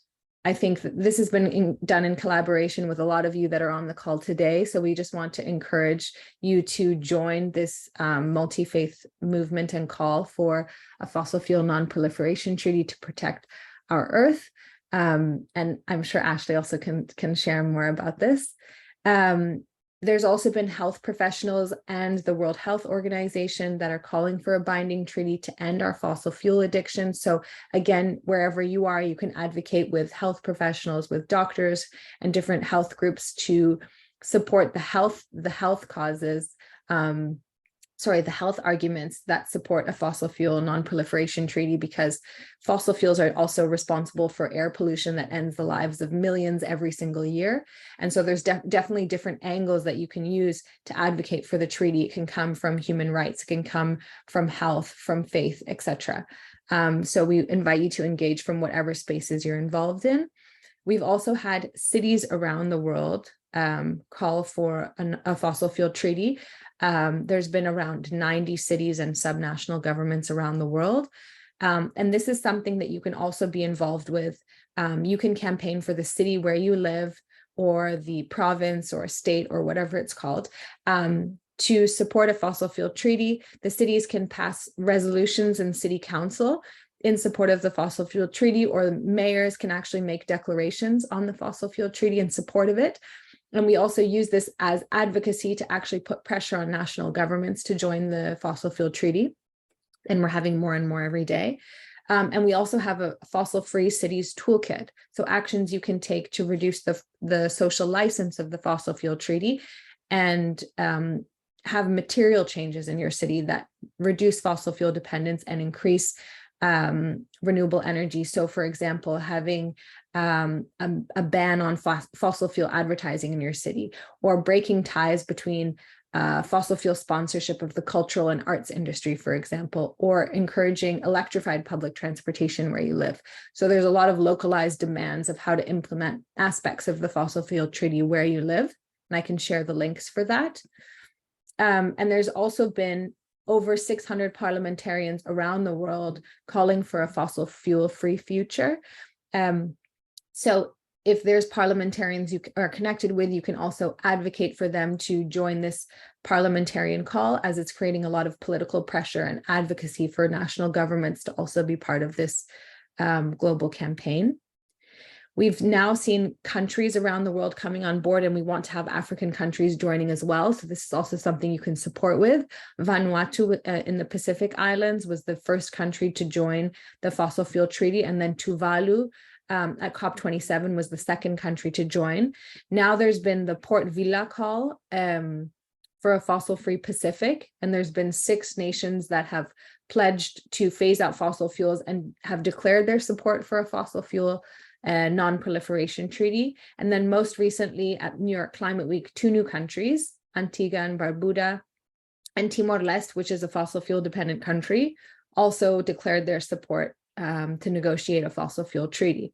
I think that this has been done in collaboration with a lot of you that are on the call today. So we just want to encourage you to join this multi-faith movement and call for a fossil fuel non-proliferation treaty to protect our Earth. And I'm sure Ashley also can share more about this. There's also been health professionals and the World Health Organization that are calling for a binding treaty to end our fossil fuel addiction. So again, wherever you are, you can advocate with health professionals, with doctors and different health groups to support the health causes the health arguments that support a fossil fuel non-proliferation treaty, because fossil fuels are also responsible for air pollution that ends the lives of millions every single year. And so there's definitely different angles that you can use to advocate for the treaty. It can come from human rights, it can come from health, from faith, etc. So we invite you to engage from whatever spaces you're involved in. We've also had cities around the world call for a fossil fuel treaty. There's been around 90 cities and subnational governments around the world. And this is something that you can also be involved with. You can campaign for the city where you live, or the province or state or whatever it's called, to support a fossil fuel treaty. The cities can pass resolutions in city council in support of the fossil fuel treaty, or mayors can actually make declarations on the fossil fuel treaty in support of it. And we also use this as advocacy to actually put pressure on national governments to join the fossil fuel treaty. And we're having more and more every day. And we also have a fossil-free cities toolkit. So actions you can take to reduce the social license of the fossil fuel treaty, and have material changes in your city that reduce fossil fuel dependence and increase renewable energy. So for example, having a ban on fossil fuel advertising in your city, or breaking ties between fossil fuel sponsorship of the cultural and arts industry, for example, or encouraging electrified public transportation where you live. So there's a lot of localized demands of how to implement aspects of the fossil fuel treaty where you live, and I can share the links for that. And there's also been over 600 parliamentarians around the world calling for a fossil fuel-free future. So if there's parliamentarians you are connected with, you can also advocate for them to join this parliamentarian call, as it's creating a lot of political pressure and advocacy for national governments to also be part of this global campaign. We've now seen countries around the world coming on board, and we want to have African countries joining as well. So this is also something you can support with. Vanuatu in the Pacific Islands was the first country to join the fossil fuel treaty, and then Tuvalu at COP27 was the second country to join. Now there's been the Port Vila call for a fossil-free Pacific, and there's been 6 nations that have pledged to phase out fossil fuels and have declared their support for a fossil fuel non-proliferation treaty. And then most recently at New York Climate Week, 2 new countries, Antigua and Barbuda, and Timor-Leste, which is a fossil fuel dependent country, also declared their support to negotiate a fossil fuel treaty.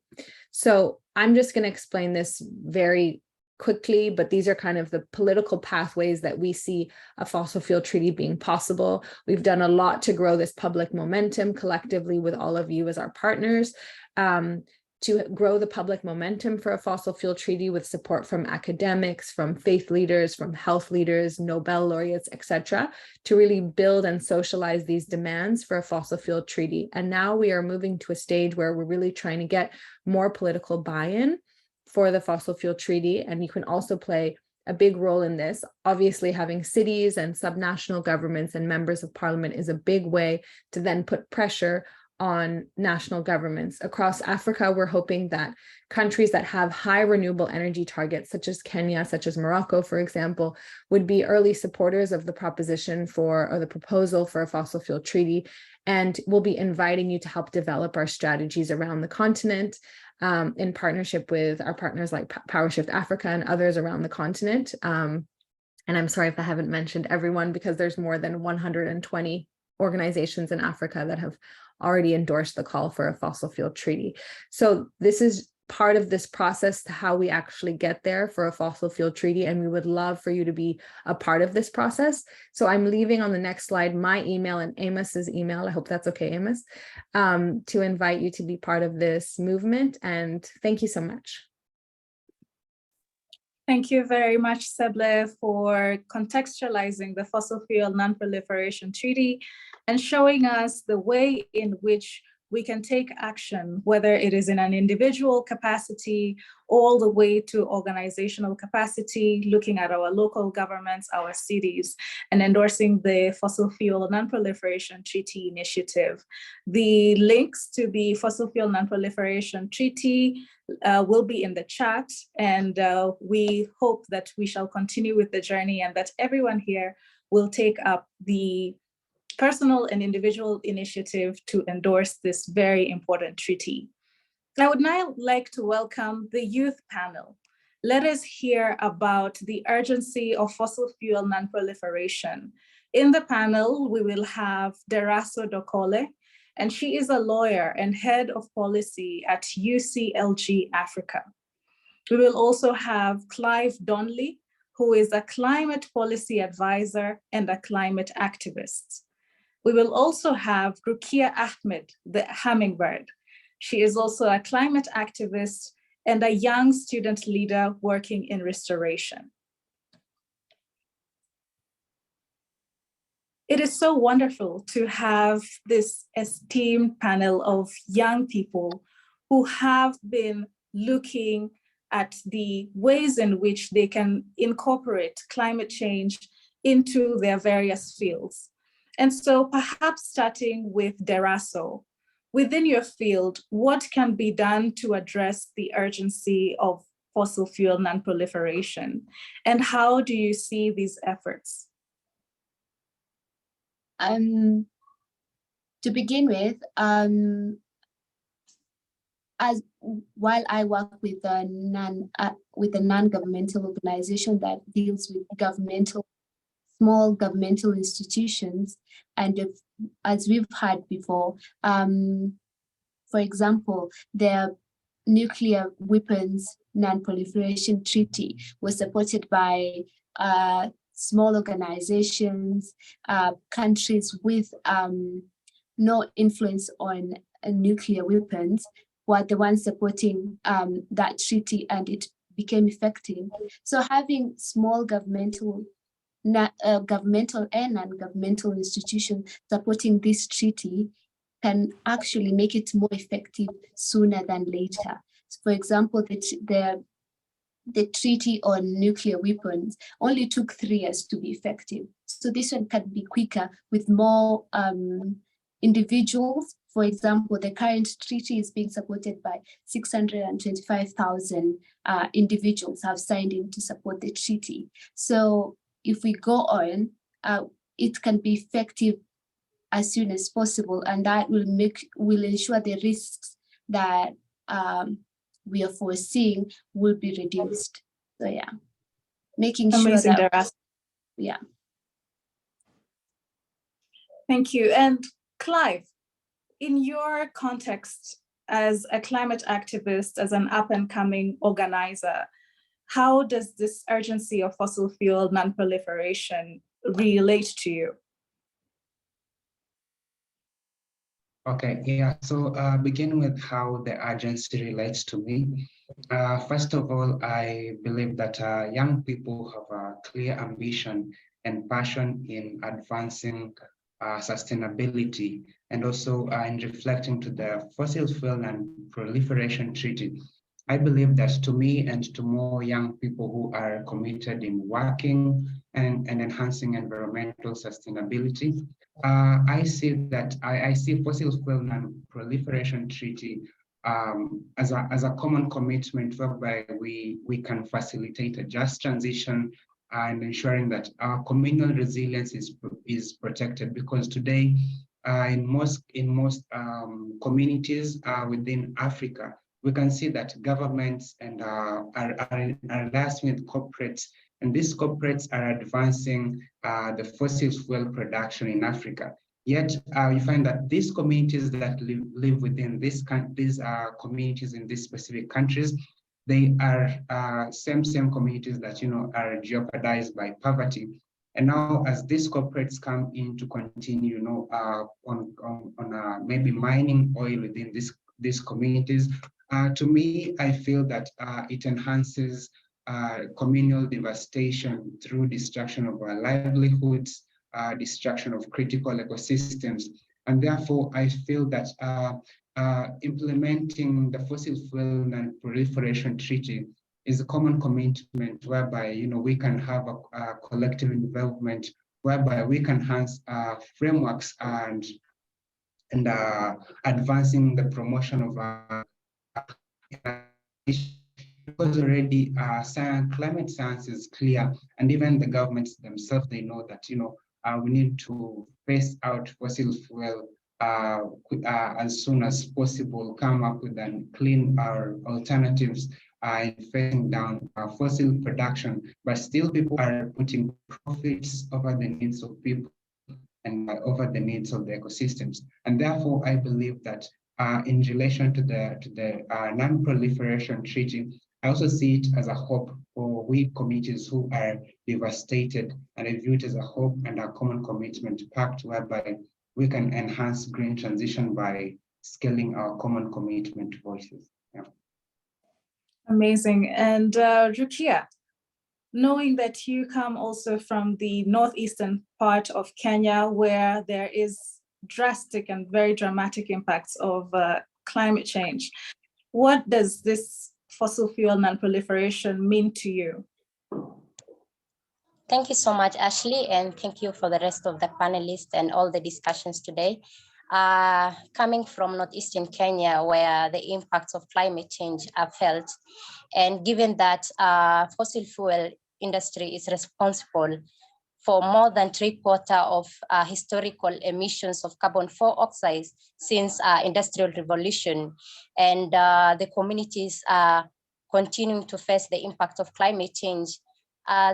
So I'm just going to explain this very quickly, but these are kind of the political pathways that we see a fossil fuel treaty being possible. We've done a lot to grow this public momentum collectively with all of you as our partners, to grow the public momentum for a fossil fuel treaty with support from academics, from faith leaders, from health leaders, Nobel laureates, etc., to really build and socialize these demands for a fossil fuel treaty. And now we are moving to a stage where we're really trying to get more political buy-in for the fossil fuel treaty. And you can also play a big role in this. Obviously, having cities and subnational governments and members of parliament is a big way to then put pressure on national governments. Across Africa, we're hoping that countries that have high renewable energy targets, such as Kenya, such as Morocco, for example, would be early supporters of the proposition for, or the proposal for, a fossil fuel treaty. And we'll be inviting you to help develop our strategies around the continent in partnership with our partners like PowerShift Africa and others around the continent. And I'm sorry if I haven't mentioned everyone, because there's more than 120 organizations in Africa that have already endorsed the call for a fossil fuel treaty. So this is part of this process to how we actually get there for a fossil fuel treaty, and we would love for you to be a part of this process. So I'm leaving on the next slide my email and Amos's email, I hope that's okay, Amos, to invite you to be part of this movement. And thank you so much. Thank you very much, Seble, for contextualizing the Fossil Fuel Non-Proliferation Treaty and showing us the way in which we can take action, whether it is in an individual capacity, all the way to organizational capacity, looking at our local governments, our cities, and endorsing the Fossil Fuel Non-Proliferation Treaty Initiative. The links to the Fossil Fuel Non-Proliferation Treaty will be in the chat, and we hope that we shall continue with the journey and that everyone here will take up the personal and individual initiative to endorse this very important treaty. I would now like to welcome the youth panel. Let us hear about the urgency of fossil fuel non-proliferation. In the panel, we will have Deraso Dokole, and she is a lawyer and head of policy at UCLG Africa. We will also have Clive Donnelly, who is a climate policy advisor and a climate activist. We will also have Rukia Ahmed, the hummingbird. She is also a climate activist and a young student leader working in restoration. It is so wonderful to have this esteemed panel of young people who have been looking at the ways in which they can incorporate climate change into their various fields. And so perhaps starting with Deraso, within your field, what can be done to address the urgency of fossil fuel non-proliferation? And how do you see these efforts? To begin with, while I work with a non-governmental organization that deals with small governmental institutions, and as we've heard before, for example, the nuclear weapons non-proliferation treaty was supported by small organizations, countries with no influence on nuclear weapons were the ones supporting that treaty, and it became effective. So having small governmental and non-governmental institutions supporting this treaty can actually make it more effective sooner than later. So for example, the treaty on nuclear weapons only took 3 years to be effective. So this one can be quicker with more individuals. For example, the current treaty is being supported by 625,000 individuals have signed in to support the treaty. So if we go on, it can be effective as soon as possible, and that will ensure the risks that we are foreseeing will be reduced. So yeah, making sure that, yeah. Thank you. And Clive, in your context as a climate activist, as an up-and-coming organizer, how does this urgency of fossil fuel non-proliferation relate to you? Okay, yeah, so begin with how the urgency relates to me. First of all, I believe that young people have a clear ambition and passion in advancing sustainability, and also in reflecting to the Fossil Fuel Non-Proliferation Treaty. I believe that to me and to more young people who are committed in working and enhancing environmental sustainability, I see that I see Fossil Fuel Non-Proliferation Treaty as a common commitment whereby we can facilitate a just transition and ensuring that our communal resilience is protected, because today in most communities within Africa, we can see that governments and are liaising with corporates, and these corporates are advancing the fossil fuel production in Africa. Yet you find that these communities that live within these communities in these specific countries, they are same communities that are jeopardized by poverty. And now, as these corporates come in to continue, on maybe mining oil within these communities, to me, I feel that it enhances communal devastation through destruction of our livelihoods, destruction of critical ecosystems. And therefore, I feel that implementing the Fossil Fuel Non-Proliferation Treaty is a common commitment whereby we can have a collective involvement, whereby we can enhance frameworks and advancing the promotion of because already climate science is clear, and even the governments themselves, they know that, we need to phase out fossil fuel as soon as possible, come up with clean alternatives in phasing down fossil production, but still people are putting profits over the needs of people and over the needs of the ecosystems. And therefore, I believe that in relation to the Non-Proliferation Treaty, I also see it as a hope for we communities who are devastated, and I view it as a hope and a common commitment pact whereby we can enhance green transition by scaling our common commitment voices. Yeah. Amazing. And Rukia, knowing that you come also from the northeastern part of Kenya, where there is drastic and very dramatic impacts of climate change, what does this fossil fuel non-proliferation mean to you? Thank you so much, Ashley, and thank you for the rest of the panelists and all the discussions today. Coming from northeastern Kenya, where the impacts of climate change are felt, and given that fossil fuel industry is responsible for more than 3/4 of historical emissions of carbon dioxide since industrial revolution, and the communities are continuing to face the impact of climate change,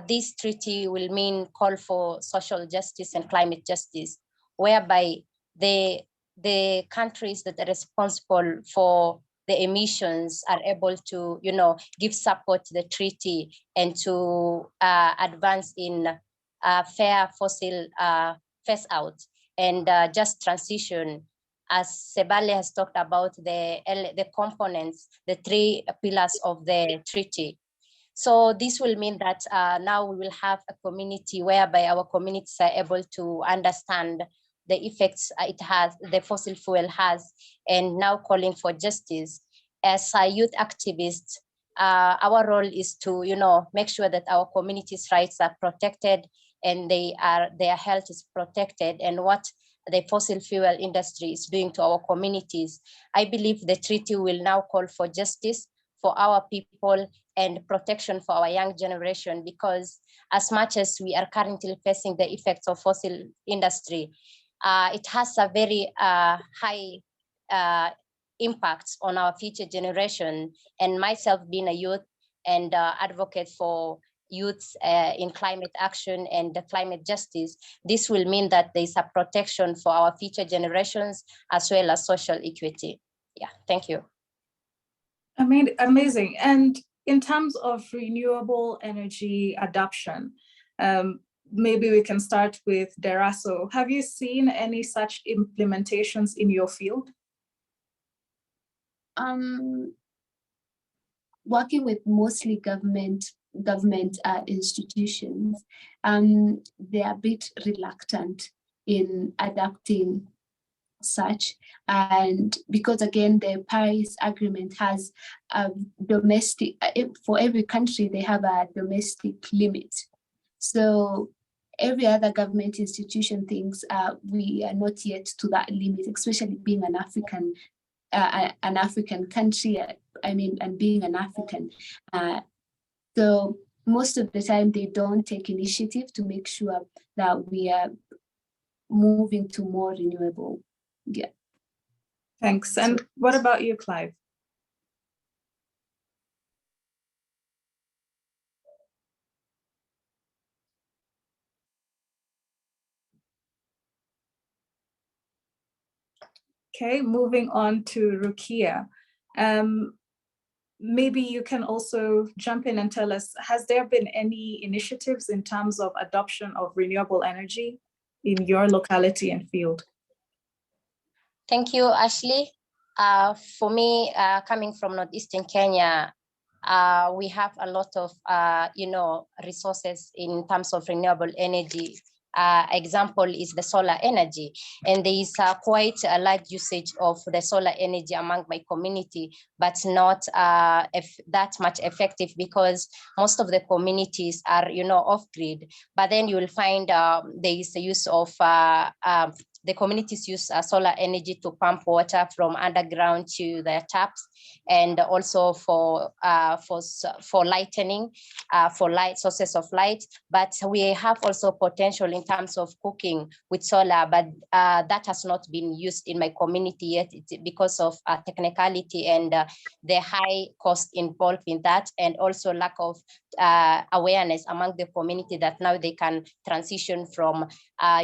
this treaty will mean call for social justice and climate justice, whereby the countries that are responsible for the emissions are able to, give support to the treaty and to advance in fair fossil phase out and just transition. As Sebale has talked about the components, the 3 pillars of the treaty. So this will mean that now we will have a community whereby our communities are able to understand the effects the fossil fuel has, and now calling for justice. As youth activists, our role is to, make sure that our communities' rights are protected and their health is protected, and what the fossil fuel industry is doing to our communities. I believe the treaty will now call for justice for our people and protection for our young generation, because as much as we are currently facing the effects of fossil industry, it has a very high impact on our future generation. And myself being a youth and advocate for youths in climate action and the climate justice, this will mean that there's a protection for our future generations as well as social equity. Yeah, thank you. Amazing. And in terms of renewable energy adoption, maybe we can start with Deraso. Have you seen any such implementations in your field? Working with mostly government institutions, they are a bit reluctant in adapting such, and because again the Paris Agreement has a domestic, for every country they have a domestic limit, so every other government institution thinks we are not yet to that limit, especially being an African country, and being an African, so most of the time they don't take initiative to make sure that we are moving to more renewable. Yeah. Thanks. And what about you, Clive? Okay, moving on to Rukia. Maybe you can also jump in and tell us, has there been any initiatives in terms of adoption of renewable energy in your locality and field? Thank you, Ashley. For me, coming from northeastern Kenya, we have a lot of, resources in terms of renewable energy. Example is the solar energy, and there is quite a large usage of the solar energy among my community, but not that much effective, because most of the communities are off grid. But then you will find there is the use of the communities use solar energy to pump water from underground to their taps, and also for lightening, for light sources of light. But we have also potential in terms of cooking with solar, but that has not been used in my community yet because of technicality and the high cost involved in that, and also lack of awareness among the community that now they can transition from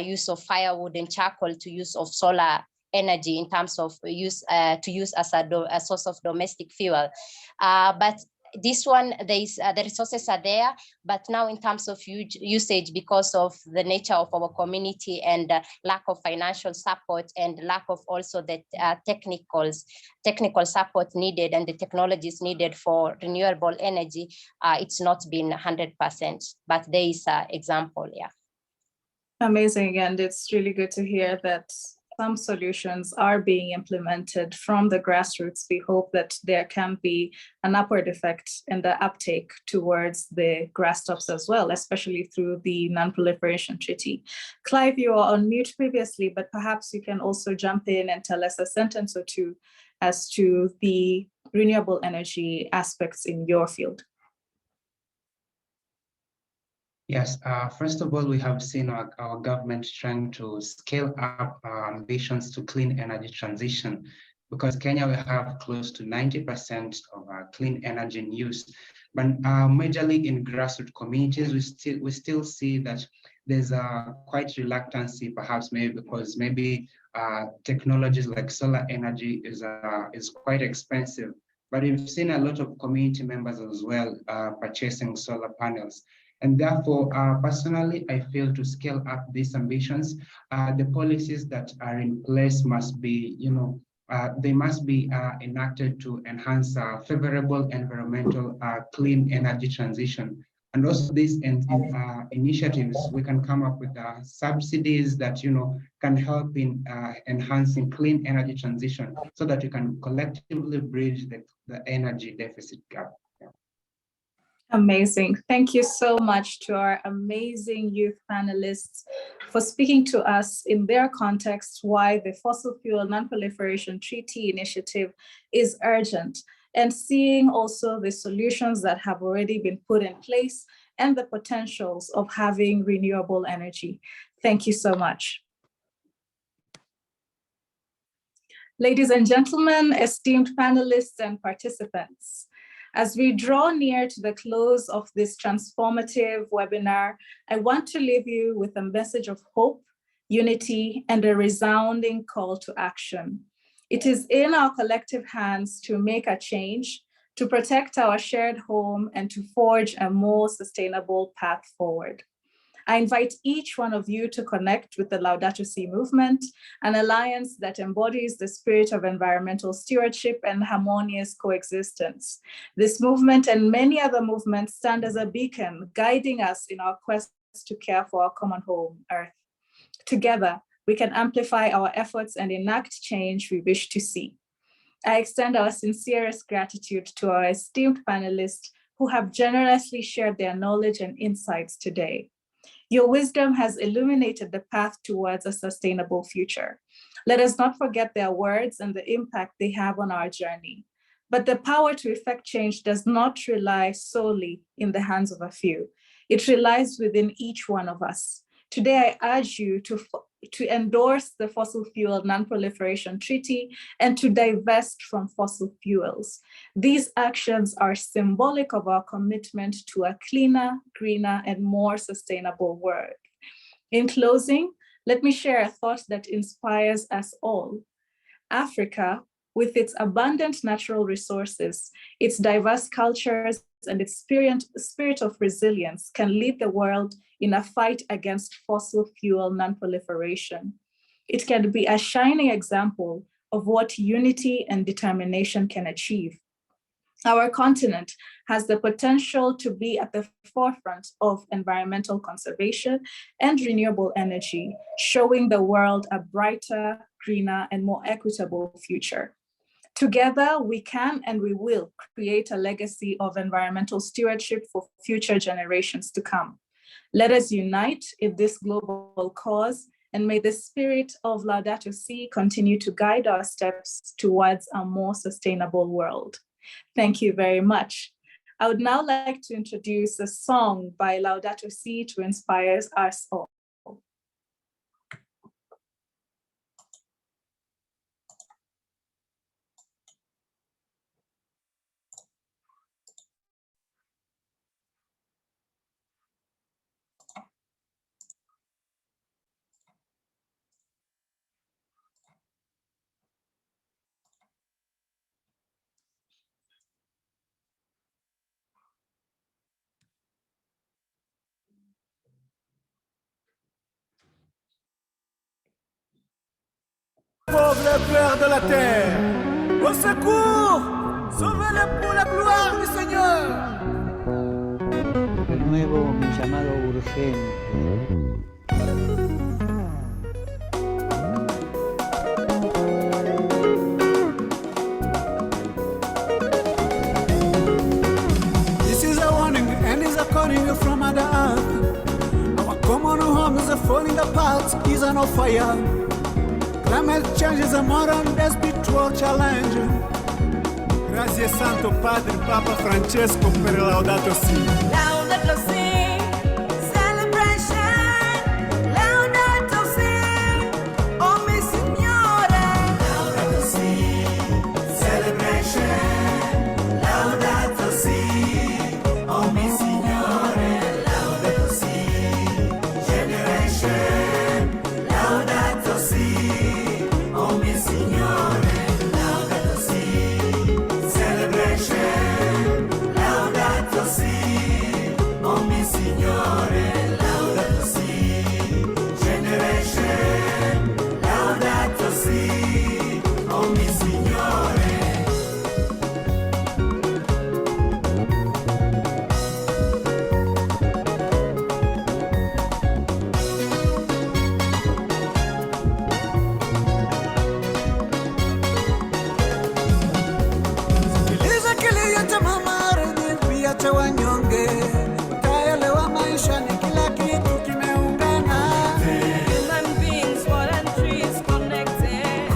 use of firewood and charcoal to use of solar energy in terms of use to use as a source of domestic fuel. But this one, the resources are there, but now in terms of huge usage, because of the nature of our community and lack of financial support and lack of also the technical support needed and the technologies needed for renewable energy, it's not been 100%, but there is an example, yeah. Amazing, and it's really good to hear that some solutions are being implemented from the grassroots. We hope that there can be an upward effect in the uptake towards the grass tops as well, especially through the Non-Proliferation Treaty. Clive, you were on mute previously, but perhaps you can also jump in and tell us a sentence or two as to the renewable energy aspects in your field. Yes, first of all, we have seen our government trying to scale up our ambitions to clean energy transition, because Kenya will have close to 90% of our clean energy in use. But majorly in grassroots communities, we still see that there's a quite reluctancy, perhaps maybe because technologies like solar energy is quite expensive. But we've seen a lot of community members as well purchasing solar panels. And therefore, personally, I feel to scale up these ambitions, the policies that are in place must be, they must be enacted to enhance favorable environmental clean energy transition. And also these initiatives, we can come up with subsidies that, can help in enhancing clean energy transition so that we can collectively bridge the energy deficit gap. Amazing. Thank you so much to our amazing youth panelists for speaking to us in their context why the Fossil Fuel Non-Proliferation Treaty Initiative is urgent, and seeing also the solutions that have already been put in place and the potentials of having renewable energy. Thank you so much. Ladies and gentlemen, esteemed panelists and participants, as we draw near to the close of this transformative webinar, I want to leave you with a message of hope, unity, and a resounding call to action. It is in our collective hands to make a change, to protect our shared home, and to forge a more sustainable path forward. I invite each one of you to connect with the Laudato Si movement, an alliance that embodies the spirit of environmental stewardship and harmonious coexistence. This movement and many other movements stand as a beacon, guiding us in our quest to care for our common home, Earth. Together, we can amplify our efforts and enact change we wish to see. I extend our sincerest gratitude to our esteemed panelists who have generously shared their knowledge and insights today. Your wisdom has illuminated the path towards a sustainable future. Let us not forget their words and the impact they have on our journey. But the power to effect change does not rely solely in the hands of a few. It relies within each one of us. Today, I urge you to endorse the Fossil Fuel Non-Proliferation Treaty and to divest from fossil fuels. These actions are symbolic of our commitment to a cleaner, greener, and more sustainable world. In closing, let me share a thought that inspires us all. Africa, with its abundant natural resources, its diverse cultures, and its spirit of resilience, can lead the world in a fight against fossil fuel non-proliferation. It can be a shining example of what unity and determination can achieve. Our continent has the potential to be at the forefront of environmental conservation and renewable energy, showing the world a brighter, greener, and more equitable future. Together, we can and we will create a legacy of environmental stewardship for future generations to come. Let us unite in this global cause And may the spirit of Laudato Si continue to guide our steps towards a more sustainable world. Thank you very much. I would now like to introduce a song by Laudato Si to inspire us all. Pauvres pères de la terre, au secours, sauvez-les pour la gloire du Seigneur. Renuevo mi llamado urgente. This is a warning and is a calling from the earth. Our common home is falling apart, is on fire. Climate change is a modern day spiritual challenge. Grazie Santo Padre Papa Francesco per il Laudato Si. Laudato Si, celebration. Laudato Si, oh mi Signore. Laudato Si, celebration. Laudato Si, oh mi Signore. Laudato Si, generation. Laudato Si. Signore, Laudato Si, celebration, Laudato Si, oh mi Signore, Laudato Si, generation, Laudato Si, oh mi Signore. Wanyonge utaelewa maisha ni kila kitu kimeungana. Human beings, water and trees connected.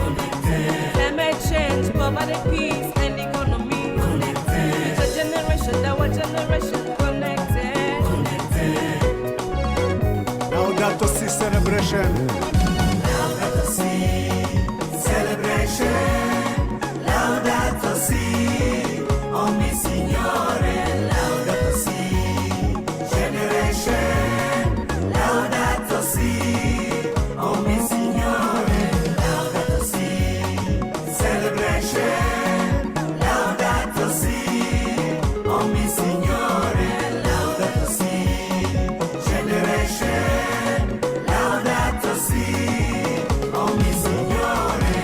Climate change, poverty, peace and economy. It's a generation, our generation connected. Laudato Si celebration. Laudato Si celebration. Laudato Si, oh mi Signore. Laudato Si, oh mi Signore, Laudato Si, celebration, Laudato Si, oh mi Signore, Laudato Si, generation, Laudato Si, oh mi Signore.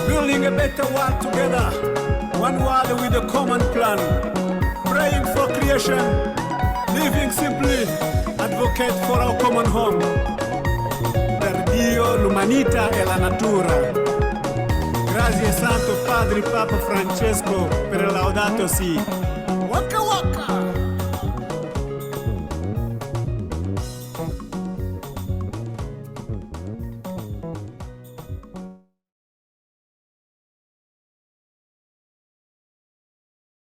Building a better world together, one world with a common plan, praying for creation, living simply, advocate for our common home. Per Dio, l'umanità e la natura. Grazie Santo Padre Papa Francesco per il Laudato Si. Waka waka!